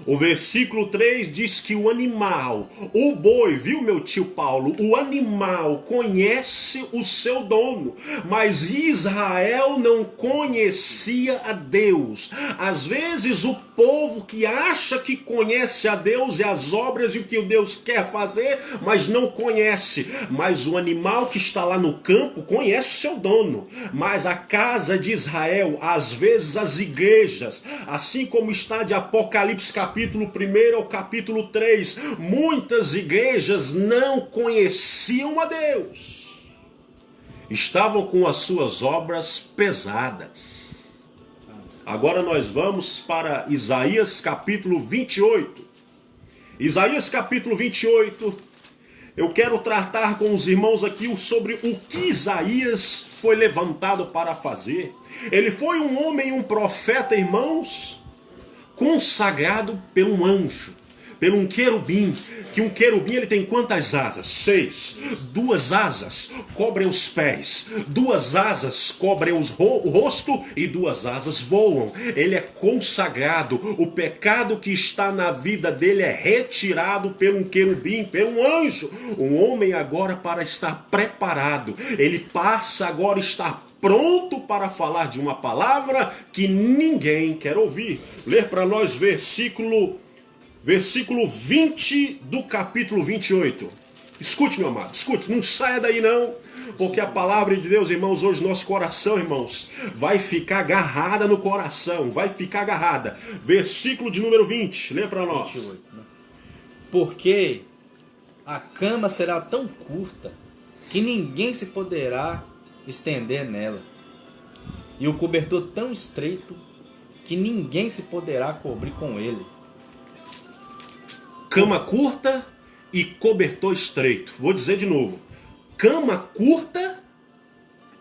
O versículo 3 diz que o animal, o boi, viu, meu tio Paulo? O animal conhece o seu dono, mas Israel não conhecia a Deus. Às vezes o povo que acha que conhece a Deus e as obras e o que o Deus quer fazer, mas não conhece. Mas o animal que está lá no campo conhece o seu dono. Mas a casa de Israel, às vezes as igrejas, assim como está de Apocalipse capítulo 1 ao capítulo 3, muitas igrejas não conheciam a Deus. Estavam com as suas obras pesadas. Agora nós vamos para Isaías capítulo 28. Isaías capítulo 28. Eu quero tratar com os irmãos aqui sobre o que Isaías foi levantado para fazer. Ele foi um homem, um profeta, irmãos, consagrado por um anjo, por um querubim. Que um querubim ele tem quantas asas? 6. 2 asas cobrem os pés, 2 asas cobrem o rosto e 2 asas voam. Ele é consagrado. O pecado que está na vida dele é retirado por um querubim, por um anjo. Um homem agora para estar preparado. Ele passa agora a estar pronto para falar de uma palavra que ninguém quer ouvir. Ler para nós versículo 20 do capítulo 28. Escute, meu amado, escute, não saia daí não, porque a palavra de Deus, irmãos, hoje nosso coração, irmãos, vai ficar agarrada no coração, vai ficar agarrada. Versículo de número 20, lê para nós. 28, né? Porque a cama será tão curta que ninguém se poderá estender nela, e o cobertor tão estreito que ninguém se poderá cobrir com ele. Cama curta e cobertor estreito. Vou dizer de novo. Cama curta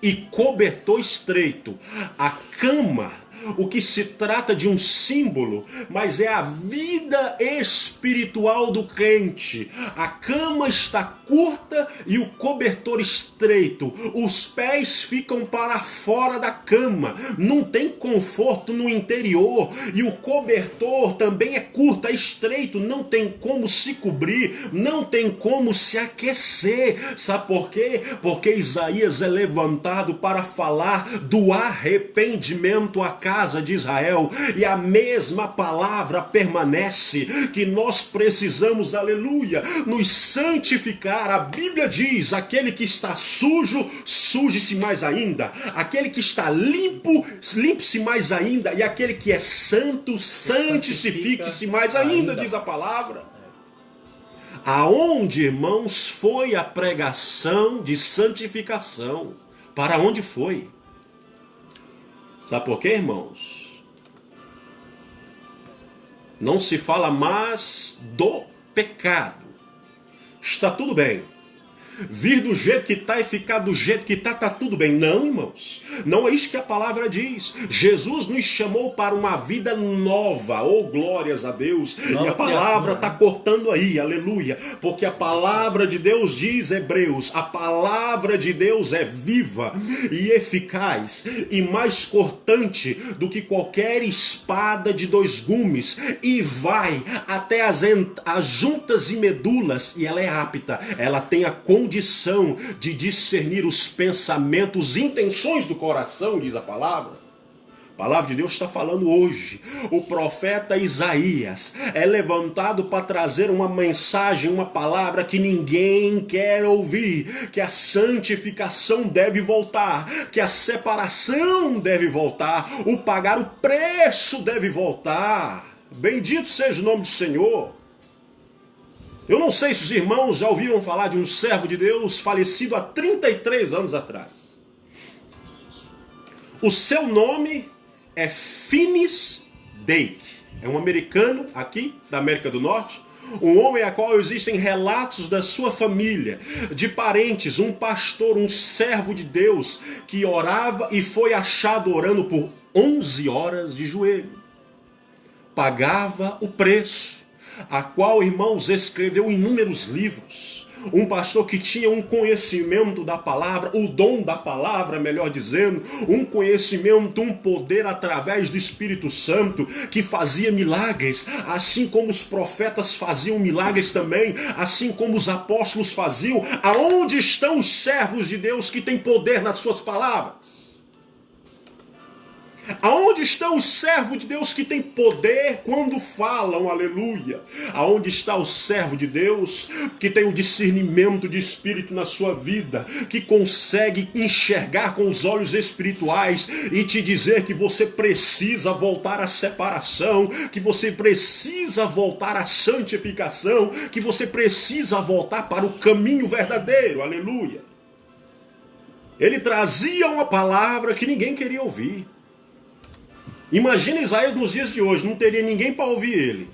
e cobertor estreito. A cama, o que se trata de um símbolo, mas é a vida espiritual do crente. A cama está curta e o cobertor estreito. Os pés ficam para fora da cama. Não tem conforto no interior. E o cobertor também é curto, é estreito. Não tem como se cobrir. Não tem como se aquecer. Sabe por quê? Porque Isaías é levantado para falar do arrependimento à casa de Israel. E a mesma palavra permanece. Que nós precisamos, aleluia, nos santificar. A Bíblia diz, aquele que está sujo, suje-se mais ainda. Aquele que está limpo, limpe-se mais ainda. E aquele que é santo, santifique-se mais ainda, diz a palavra. Aonde, irmãos, foi a pregação de santificação? Para onde foi? Sabe por quê, irmãos? Não se fala mais do pecado. Está tudo bem. Vir do jeito que está e ficar do jeito que está tudo bem. Não, irmãos. Não é isso que a palavra diz. Jesus nos chamou para uma vida nova. Oh, glórias a Deus. E a palavra está cortando aí, aleluia. Porque a palavra de Deus diz, Hebreus, a palavra de Deus é viva e eficaz e mais cortante do que qualquer espada de 2 gumes e vai até as juntas e medulas e ela é apta. Ela tem a condição de discernir os pensamentos, intenções do coração, diz a palavra. A palavra de Deus está falando hoje. O profeta Isaías é levantado para trazer uma mensagem, uma palavra que ninguém quer ouvir. Que a santificação deve voltar. Que a separação deve voltar. O pagar o preço deve voltar. Bendito seja o nome do Senhor. Eu não sei se os irmãos já ouviram falar de um servo de Deus falecido há 33 anos atrás. O seu nome é Finis Dake. É um americano aqui da América do Norte. Um homem a qual existem relatos da sua família, de parentes, um pastor, um servo de Deus que orava e foi achado orando por 11 horas de joelho. Pagava o preço. A qual, irmãos, escreveu inúmeros livros. Um pastor que tinha um conhecimento da palavra, o dom da palavra, melhor dizendo, um conhecimento, um poder através do Espírito Santo, que fazia milagres, assim como os profetas faziam milagres também, assim como os apóstolos faziam. Aonde estão os servos de Deus que têm poder nas suas palavras? Aonde estão os servos de Deus que têm poder quando falam, aleluia? Aonde está o servo de Deus que tem o discernimento de espírito na sua vida, que consegue enxergar com os olhos espirituais e te dizer que você precisa voltar à separação, que você precisa voltar à santificação, que você precisa voltar para o caminho verdadeiro, aleluia? Ele trazia uma palavra que ninguém queria ouvir. Imagina Isaías nos dias de hoje, não teria ninguém para ouvir ele.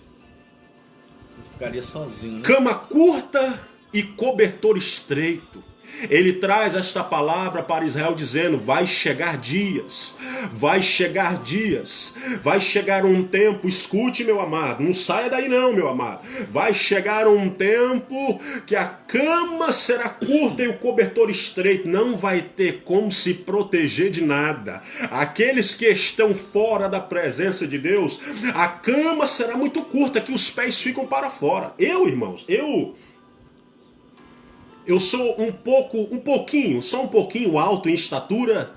Ficaria sozinho, né? Cama curta e cobertor estreito. Ele traz esta palavra para Israel dizendo: vai chegar dias, vai chegar dias, vai chegar um tempo, escute meu amado, não saia daí não meu amado, vai chegar um tempo que a cama será curta e o cobertor estreito, não vai ter como se proteger de nada. Aqueles que estão fora da presença de Deus, a cama será muito curta que os pés ficam para fora. Irmãos, eu sou só um pouquinho alto em estatura,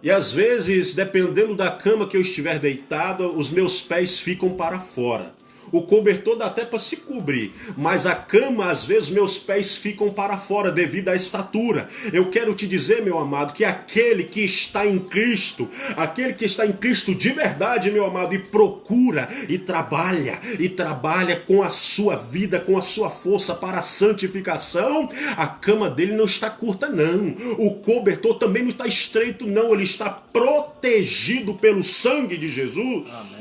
e às vezes, dependendo da cama que eu estiver deitado, os meus pés ficam para fora. O cobertor dá até para se cobrir, mas a cama, às vezes, meus pés ficam para fora devido à estatura. Eu quero te dizer, meu amado, que aquele que está em Cristo de verdade, meu amado, e procura, e trabalha com a sua vida, com a sua força para a santificação, a cama dele não está curta, não. O cobertor também não está estreito, não. Ele está protegido pelo sangue de Jesus. Amém.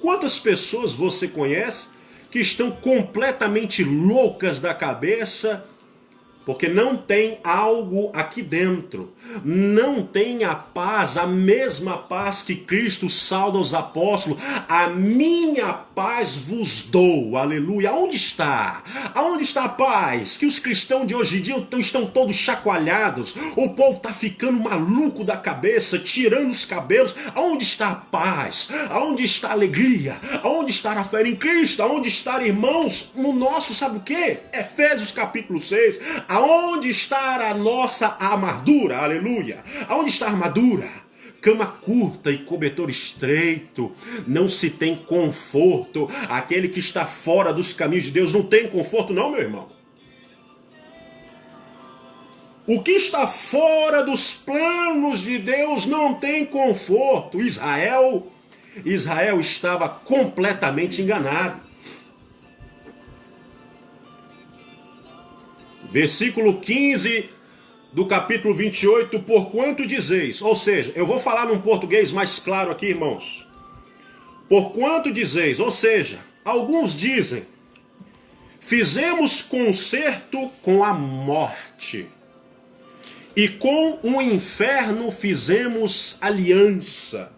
Quantas pessoas você conhece que estão completamente loucas da cabeça porque não tem algo aqui dentro, não tem a paz, a mesma paz que Cristo sauda aos apóstolos: a minha paz vos dou, aleluia. Aonde está? Aonde está a paz? Que os cristãos de hoje em dia estão todos chacoalhados, o povo está ficando maluco da cabeça, tirando os cabelos. Aonde está a paz? Aonde está a alegria? Aonde está a fé em Cristo? Aonde está, irmãos, no nosso, sabe o que? Efésios capítulo 6, aonde está a nossa armadura, aleluia? Aonde está a armadura? Cama curta e cobertor estreito, não se tem conforto. Aquele que está fora dos caminhos de Deus não tem conforto não, meu irmão. O que está fora dos planos de Deus não tem conforto. Israel estava completamente enganado. Versículo 15 do capítulo 28, porquanto dizeis, ou seja, eu vou falar num português mais claro aqui, irmãos. Porquanto dizeis, ou seja, alguns dizem, fizemos concerto com a morte, e com o inferno fizemos aliança.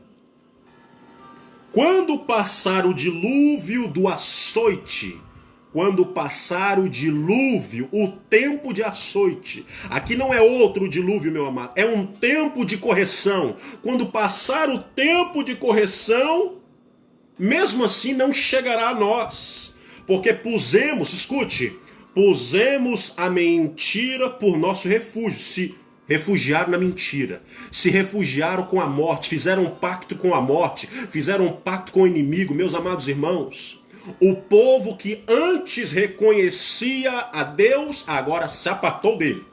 Quando passar o dilúvio do açoite, quando passar o dilúvio, o tempo de açoite. Aqui não é outro dilúvio, meu amado. É um tempo de correção. Quando passar o tempo de correção, mesmo assim não chegará a nós. Porque pusemos a mentira por nosso refúgio. Se refugiaram na mentira. Se refugiaram com a morte. Fizeram um pacto com a morte. Fizeram um pacto com o inimigo. Meus amados irmãos, o povo que antes reconhecia a Deus, agora se apartou dele.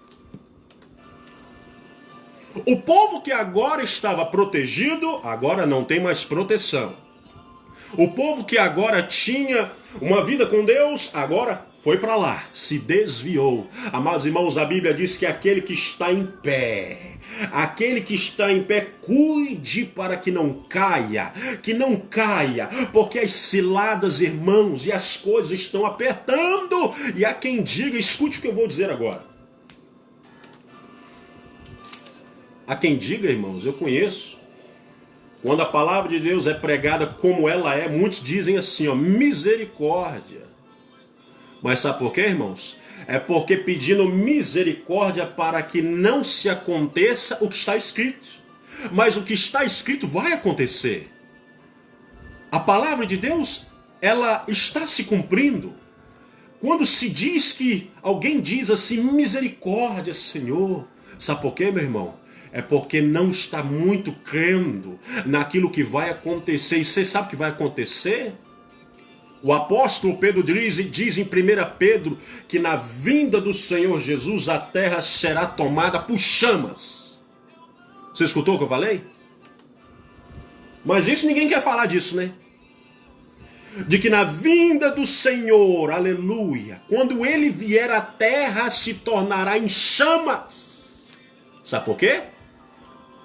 O povo que agora estava protegido, agora não tem mais proteção. O povo que agora tinha uma vida com Deus, agora foi para lá, se desviou. Amados irmãos, a Bíblia diz que aquele que está em pé, cuide para que não caia, porque as ciladas, irmãos, e as coisas estão apertando. E há quem diga, escute o que eu vou dizer agora. Há quem diga, irmãos, eu conheço, quando a palavra de Deus é pregada como ela é, muitos dizem assim, ó, misericórdia. Mas sabe por quê, irmãos? É porque pedindo misericórdia para que não se aconteça o que está escrito. Mas o que está escrito vai acontecer. A palavra de Deus, ela está se cumprindo. Quando se diz que alguém diz assim, misericórdia, Senhor. Sabe por quê, meu irmão? É porque não está muito crendo naquilo que vai acontecer. E você sabe o que vai acontecer? O apóstolo Pedro diz em 1 Pedro que na vinda do Senhor Jesus a terra será tomada por chamas. Você escutou o que eu falei? Mas isso ninguém quer falar disso, né? De que na vinda do Senhor, aleluia, quando ele vier a terra se tornará em chamas. Sabe por quê?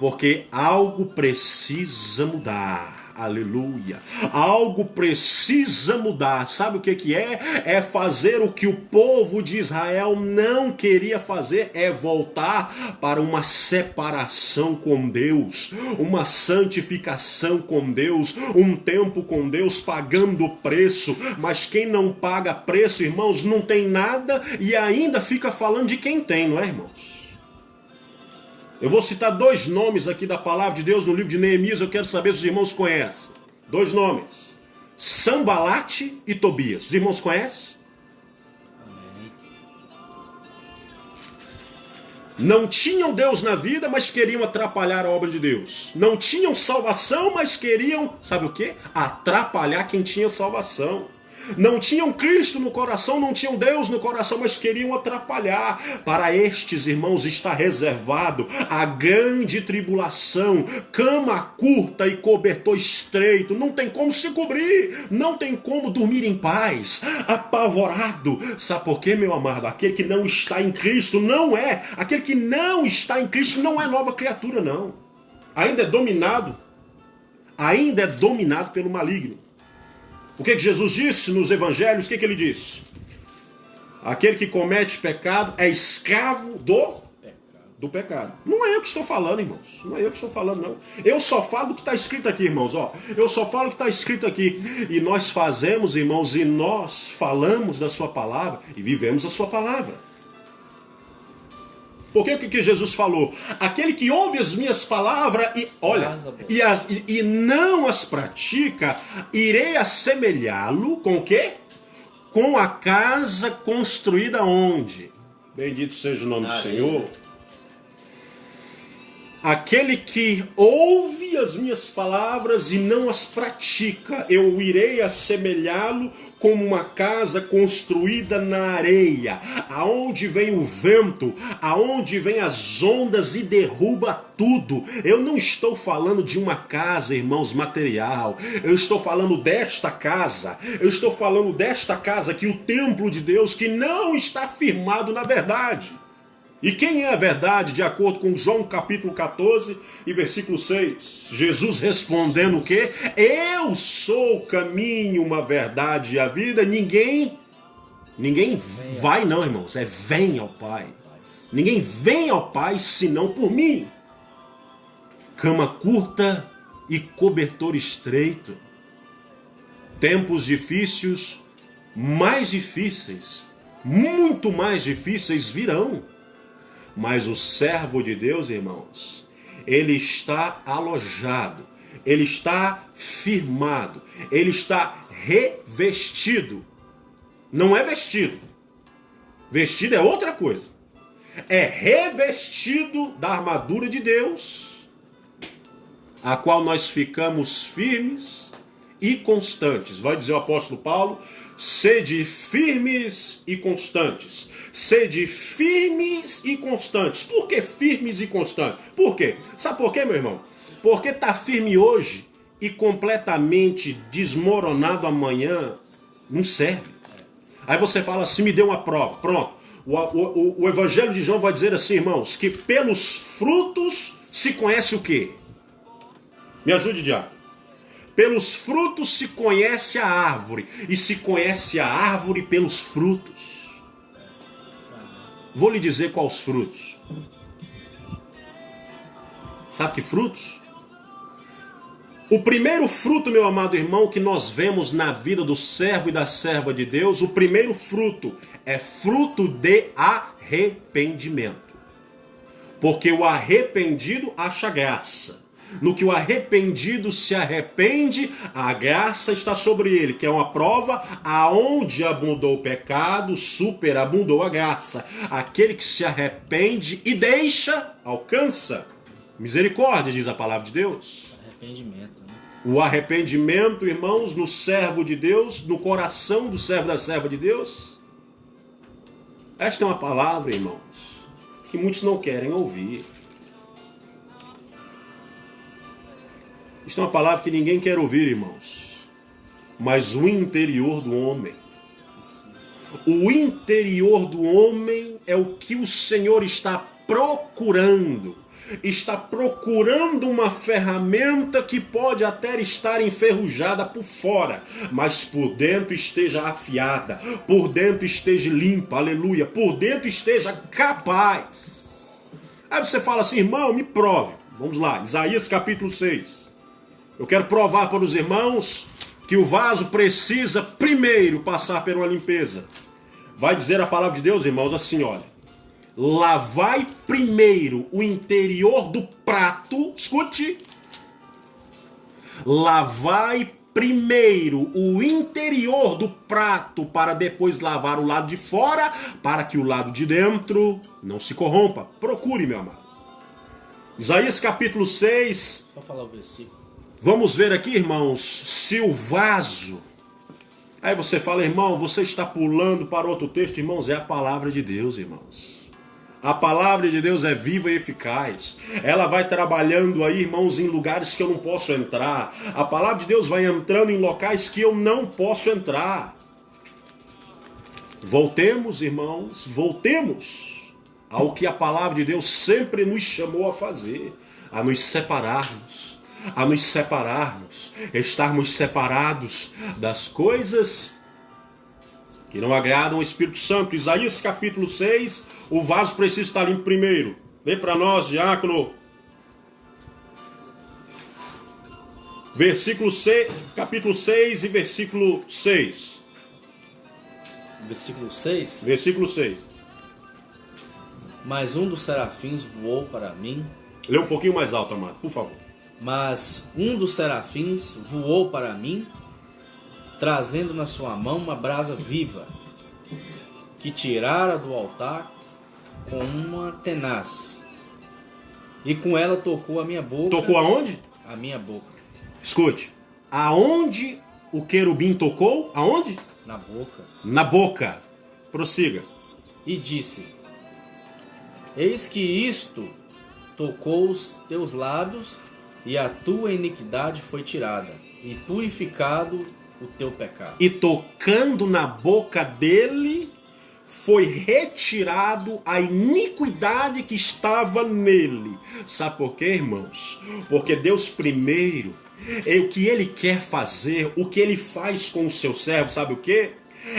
Porque algo precisa mudar. Aleluia. Algo precisa mudar. Sabe o que é? É fazer o que o povo de Israel não queria fazer. É voltar para uma separação com Deus. Uma santificação com Deus. Um tempo com Deus pagando preço. Mas quem não paga preço, irmãos, não tem nada e ainda fica falando de quem tem, não é, irmãos? Eu vou citar 2 nomes aqui da palavra de Deus no livro de Neemias, eu quero saber se os irmãos conhecem. 2 nomes. Sambalate e Tobias. Os irmãos conhecem? Amém. Não tinham Deus na vida, mas queriam atrapalhar a obra de Deus. Não tinham salvação, mas queriam, sabe o quê? Atrapalhar quem tinha salvação. Não tinham Cristo no coração, não tinham Deus no coração, mas queriam atrapalhar. Para estes irmãos está reservado a grande tribulação, cama curta e cobertor estreito. Não tem como se cobrir, não tem como dormir em paz, apavorado. Sabe por quê, meu amado? Aquele que não está em Cristo não é. Aquele que não está em Cristo não é nova criatura, não. Ainda é dominado pelo maligno. O que Jesus disse nos evangelhos? O que ele disse? Aquele que comete pecado é escravo do pecado. Não é eu que estou falando, irmãos. Não é eu que estou falando, não. Eu só falo o que está escrito aqui, irmãos. Eu só falo o que está escrito aqui. E nós fazemos, irmãos, e nós falamos da sua palavra e vivemos a sua palavra. Porque o que Jesus falou? Aquele que ouve as minhas palavras e olha, e não as pratica, irei assemelhá-lo com o quê? Com a casa construída onde? Bendito seja o nome do Senhor. Aquele que ouve as minhas palavras e não as pratica, eu irei assemelhá-lo como uma casa construída na areia, aonde vem o vento, aonde vem as ondas e derruba tudo. Eu não estou falando de uma casa, irmãos, material. Eu estou falando desta casa. Eu estou falando desta casa aqui, o templo de Deus, que não está firmado na verdade. E quem é a verdade, de acordo com João capítulo 14 e versículo 6? Jesus respondendo o quê? Eu sou o caminho, uma verdade e a vida. Ninguém vai não, irmãos. É vem ao Pai. Ninguém vem ao Pai senão por mim. Cama curta e cobertor estreito. Tempos difíceis, mais difíceis, muito mais difíceis virão. Mas o servo de Deus, irmãos, ele está alojado, ele está firmado, ele está revestido. Não é vestido. Vestido é outra coisa. É revestido da armadura de Deus, a qual nós ficamos firmes e constantes. Vai dizer o apóstolo Paulo: sede firmes e constantes. Sede firmes e constantes. Por que firmes e constantes? Por quê? Sabe por quê, meu irmão? Porque está firme hoje e completamente desmoronado amanhã não serve. Aí você fala assim, me dê uma prova. Pronto. O Evangelho de João vai dizer assim, irmãos, que pelos frutos se conhece o quê? Me ajude, Diácono. Pelos frutos se conhece a árvore, e se conhece a árvore pelos frutos. Vou lhe dizer quais frutos. Sabe que frutos? O primeiro fruto, meu amado irmão, que nós vemos na vida do servo e da serva de Deus, o primeiro fruto é fruto de arrependimento. Porque o arrependido acha graça. No que o arrependido se arrepende, a graça está sobre ele, que é uma prova aonde abundou o pecado, superabundou a graça. Aquele que se arrepende e deixa, alcança misericórdia, diz a palavra de Deus. Arrependimento, né? O arrependimento, irmãos, no servo de Deus, no coração do servo e da serva de Deus. Esta é uma palavra, irmãos, que muitos não querem ouvir. Isto é uma palavra que ninguém quer ouvir, irmãos. Mas o interior do homem. O interior do homem é o que o Senhor está procurando. está procurando uma ferramenta que pode até estar enferrujada por fora, mas por dentro esteja afiada, por dentro esteja limpa, aleluia, por dentro esteja capaz. Aí você fala assim, irmão, me prove. Vamos lá, Isaías capítulo 6. Eu quero provar para os irmãos que o vaso precisa primeiro passar por uma limpeza. Vai dizer a palavra de Deus, irmãos, assim, olha. Lavai primeiro o interior do prato, escute. Lavai primeiro o interior do prato para depois lavar o lado de fora, para que o lado de dentro não se corrompa. Procure, meu amado. Isaías capítulo 6. Vou falar o versículo. Vamos ver aqui, irmãos, se o vaso... Aí você fala, irmão, você está pulando para outro texto. Irmãos, é a palavra de Deus, irmãos. A palavra de Deus é viva e eficaz. Ela vai trabalhando aí, irmãos, em lugares que eu não posso entrar. A palavra de Deus vai entrando em locais que eu não posso entrar. Voltemos, irmãos, voltemos ao que a palavra de Deus sempre nos chamou a fazer. A nos separarmos. A nos separarmos. Estarmos separados das coisas que não agradam ao Espírito Santo. Isaías capítulo 6, o vaso precisa estar limpo primeiro. Lê para nós, diácono. Versículo 6, capítulo 6 e versículo 6. Versículo 6. Versículo 6. Mas um dos serafins voou para mim. Lê um pouquinho mais alto, amado, por favor. Mas um dos serafins voou para mim, trazendo na sua mão uma brasa viva, que tirara do altar com uma tenaz. E com ela tocou a minha boca. Tocou aonde? A minha boca. Escute. Aonde o querubim tocou? Aonde? Na boca. Na boca. Prossiga. E disse: Eis que isto tocou os teus lábios, e a tua iniquidade foi tirada, e purificado o teu pecado. E tocando na boca dele, foi retirado a iniquidade que estava nele. Sabe por quê, irmãos? Porque Deus primeiro, o que ele quer fazer, o que ele faz com o seu servo, sabe o quê?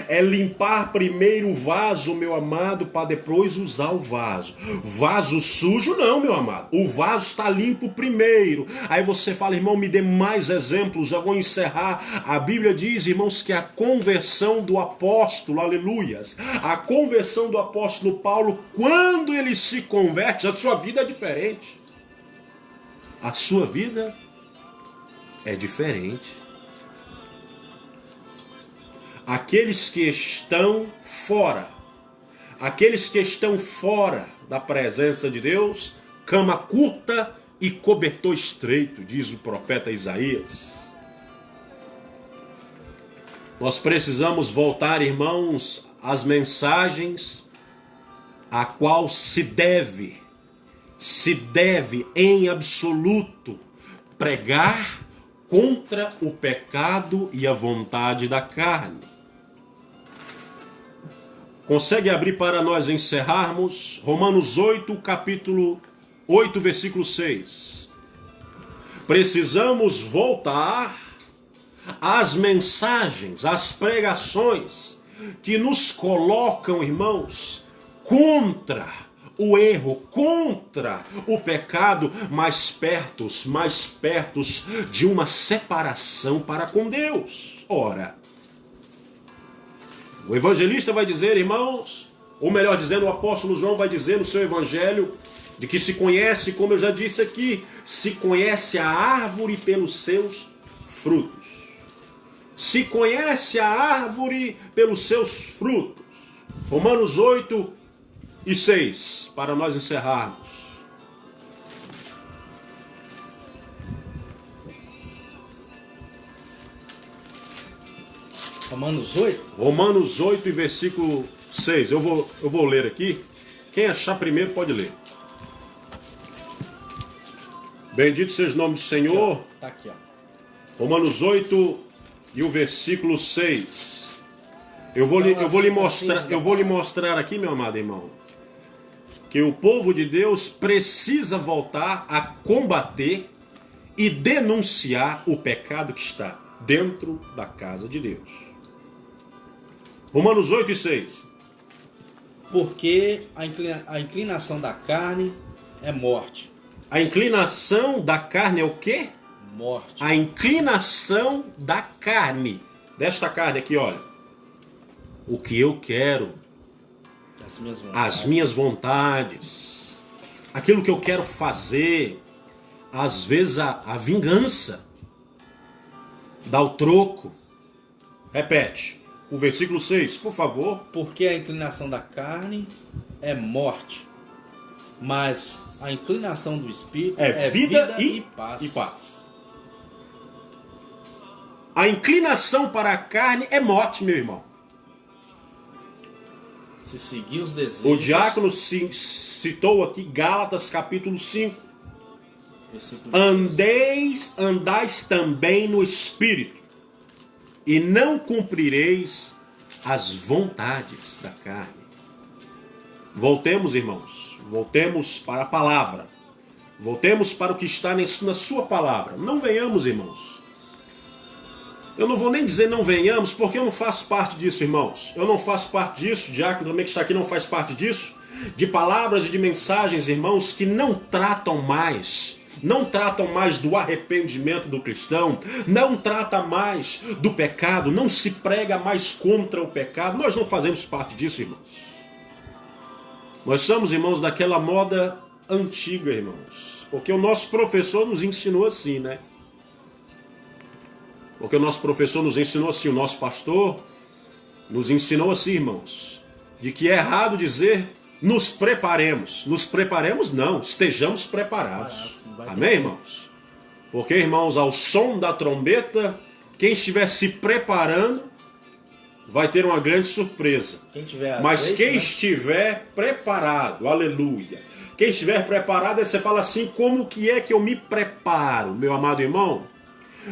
É limpar primeiro o vaso, meu amado, para depois usar o vaso. Vaso sujo não, meu amado. O vaso está limpo primeiro. Aí você fala, irmão, me dê mais exemplos, já vou encerrar. A Bíblia diz, irmãos, que a conversão do apóstolo, aleluias, a conversão do apóstolo Paulo, quando ele se converte, a sua vida é diferente. A sua vida é diferente. Aqueles que estão fora da presença de Deus, cama curta e cobertor estreito, diz o profeta Isaías. Nós precisamos voltar, irmãos, às mensagens a qual se deve em absoluto pregar contra o pecado e a vontade da carne. Consegue abrir para nós encerrarmos? Romanos 8, capítulo 8, versículo 6. Precisamos voltar às mensagens, às pregações que nos colocam, irmãos, contra o erro, contra o pecado, mais perto de uma separação para com Deus. Ora, o evangelista vai dizer, irmãos, ou melhor dizendo, o apóstolo João vai dizer no seu evangelho, de que se conhece, como eu já disse aqui, se conhece a árvore pelos seus frutos. Se conhece a árvore pelos seus frutos. Romanos 8 e 6, para nós encerrarmos. Romanos 8? Romanos 8 e versículo 6. Eu vou ler aqui. Quem achar primeiro pode ler. Bendito seja o nome do Senhor. Tá aqui, ó. Romanos 8 e o versículo 6. Eu vou lhe mostrar aqui, meu amado irmão, que o povo de Deus precisa voltar a combater e denunciar o pecado que está dentro da casa de Deus. Romanos 8:6. Porque a inclinação da carne é morte. A inclinação da carne é o quê? Morte. A inclinação da carne. Desta carne aqui, olha. O que eu quero. As minhas vontades. Aquilo que eu quero fazer. Às vezes a vingança. Dá o troco. Repete. O versículo 6, por favor. Porque a inclinação da carne é morte. Mas a inclinação do Espírito É vida e paz. A inclinação para a carne é morte, meu irmão. Se seguir os desejos... O diácono citou aqui Gálatas capítulo 5. Andais também no Espírito, e não cumprireis as vontades da carne. Voltemos, irmãos. Voltemos para a palavra. Voltemos para o que está na sua palavra. Não venhamos, irmãos. Eu não vou nem dizer não venhamos, porque eu não faço parte disso, irmãos. Eu não faço parte disso. O diácono também que está aqui não faz parte disso. De palavras e de mensagens, irmãos, que não tratam mais do arrependimento do cristão, não trata mais do pecado, não se prega mais contra o pecado. Nós não fazemos parte disso, irmãos. Nós somos, irmãos, daquela moda antiga, irmãos. Porque o nosso professor nos ensinou assim, né? Porque o nosso professor nos ensinou assim, o nosso pastor nos ensinou assim, irmãos, de que é errado dizer nos preparemos. Nos preparemos não, estejamos preparados. Amém, irmãos? Porque, irmãos, ao som da trombeta, quem estiver se preparando vai ter uma grande surpresa. Mas quem estiver preparado, aleluia. Quem estiver preparado, aí você fala assim, como que é que eu me preparo, meu amado irmão?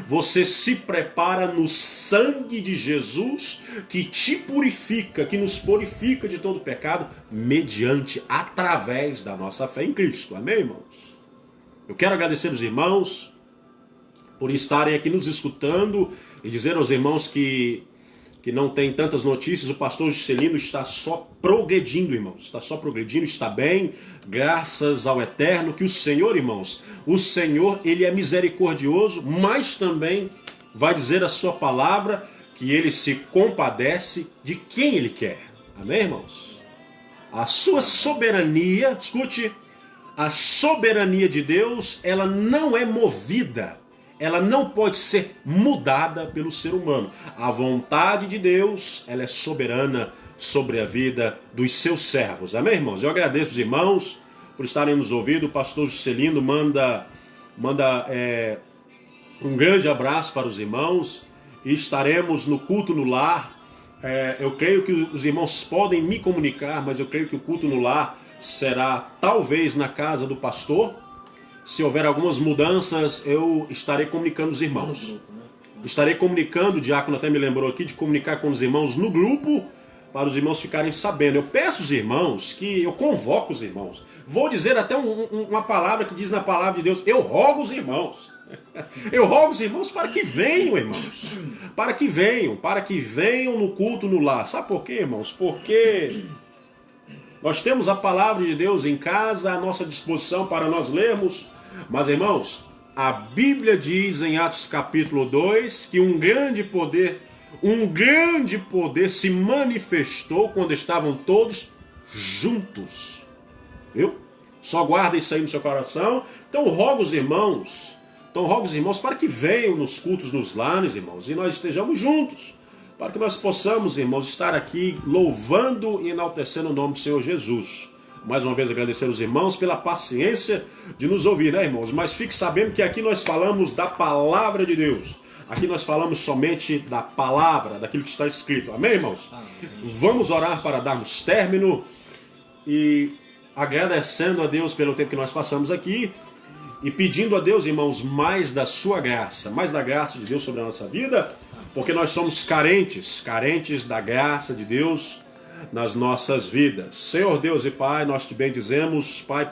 Você se prepara no sangue de Jesus, que te purifica, que nos purifica de todo pecado, através da nossa fé em Cristo. Amém, irmãos? Eu quero agradecer os irmãos por estarem aqui nos escutando e dizer aos irmãos que não tem tantas notícias. O pastor Juscelino está só progredindo, irmãos. Está só progredindo, está bem, graças ao Eterno, que o Senhor, irmãos, o Senhor, Ele é misericordioso, mas também vai dizer a sua palavra que Ele se compadece de quem Ele quer. Amém, irmãos? A sua soberania, escute, a soberania de Deus, ela não é movida, ela não pode ser mudada pelo ser humano. A vontade de Deus, ela é soberana sobre a vida dos seus servos. Amém, irmãos? Eu agradeço os irmãos por estarem nos ouvindo. O pastor Juscelino manda um grande abraço para os irmãos. E estaremos no culto no lar. Eu creio que os irmãos podem me comunicar, mas eu creio que o culto no lar será talvez na casa do pastor. Se houver algumas mudanças, eu estarei comunicando os irmãos. Estarei comunicando, o diácono até me lembrou aqui, de comunicar com os irmãos no grupo, para os irmãos ficarem sabendo. Eu peço os irmãos que eu convoco os irmãos. Vou dizer até uma palavra que diz na palavra de Deus, eu rogo os irmãos. Eu rogo os irmãos para que venham, irmãos. Para que venham no culto no lar. Sabe por quê, irmãos? Porque nós temos a palavra de Deus em casa à nossa disposição para nós lermos. Mas, irmãos, a Bíblia diz em Atos capítulo 2 que um grande poder se manifestou quando estavam todos juntos. Viu? Só guarda isso aí no seu coração. Então rogo os irmãos para que venham nos cultos nos lares, irmãos, e nós estejamos juntos, para que nós possamos, irmãos, estar aqui louvando e enaltecendo o nome do Senhor Jesus. Mais uma vez agradecer aos irmãos pela paciência de nos ouvir, né, irmãos? Mas fique sabendo que aqui nós falamos da palavra de Deus. Aqui nós falamos somente da palavra, daquilo que está escrito. Amém, irmãos? Amém. Vamos orar para darmos término e agradecendo a Deus pelo tempo que nós passamos aqui e pedindo a Deus, irmãos, mais da sua graça, mais da graça de Deus sobre a nossa vida, porque nós somos carentes da graça de Deus. nas nossas vidas. Senhor Deus e Pai, nós te bendizemos, Pai,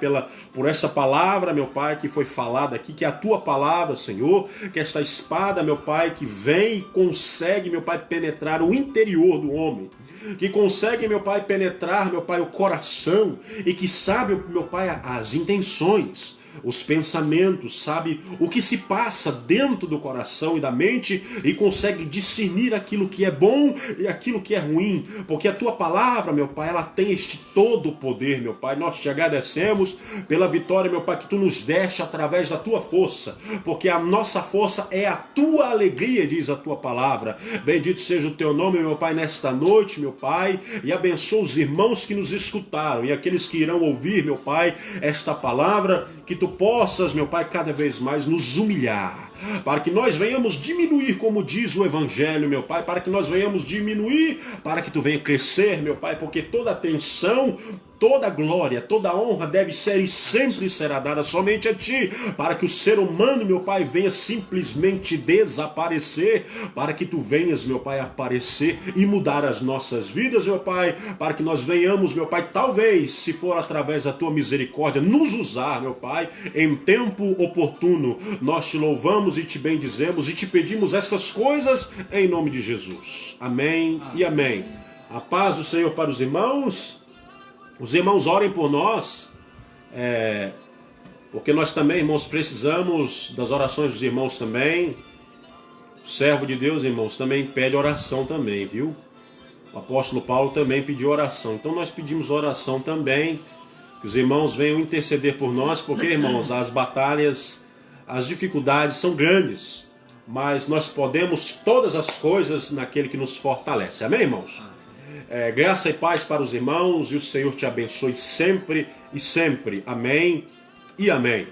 por essa palavra, meu Pai, que foi falada aqui, que é a tua palavra, Senhor, que esta espada, meu Pai, que vem e consegue, meu Pai, penetrar o interior do homem, que consegue, meu Pai, penetrar, meu Pai, o coração, e que sabe, meu Pai, as intenções, os pensamentos, sabe o que se passa dentro do coração e da mente, e consegue discernir aquilo que é bom e aquilo que é ruim, porque a tua palavra, meu Pai, ela tem este todo o poder, meu Pai. Nós te agradecemos pela vitória, meu Pai, que tu nos deste através da tua força, porque a nossa força é a tua alegria, diz a tua palavra. Bendito seja o teu nome, meu Pai, nesta noite, meu Pai, e abençoa os irmãos que nos escutaram e aqueles que irão ouvir, meu Pai, esta palavra, que tu possas, meu Pai, cada vez mais nos humilhar, para que nós venhamos diminuir, como diz o Evangelho, meu Pai, para que nós venhamos diminuir, para que tu venha crescer, meu Pai, porque toda atenção, toda glória, toda honra deve ser e sempre será dada somente a Ti, para que o ser humano, meu Pai, venha simplesmente desaparecer, para que Tu venhas, meu Pai, aparecer e mudar as nossas vidas, meu Pai, para que nós venhamos, meu Pai, talvez, se for através da Tua misericórdia, nos usar, meu Pai, em tempo oportuno. Nós Te louvamos e Te bendizemos e Te pedimos estas coisas em nome de Jesus. Amém e amém. A paz do Senhor para os irmãos. Os irmãos orem por nós, porque nós também, irmãos, precisamos das orações dos irmãos também. O servo de Deus, irmãos, também pede oração também, viu? O apóstolo Paulo também pediu oração. Então nós pedimos oração também, que os irmãos venham interceder por nós, porque, irmãos, as batalhas, as dificuldades são grandes, mas nós podemos todas as coisas naquele que nos fortalece. Amém, irmãos? Graça e paz para os irmãos, e o Senhor te abençoe sempre e sempre. Amém e amém.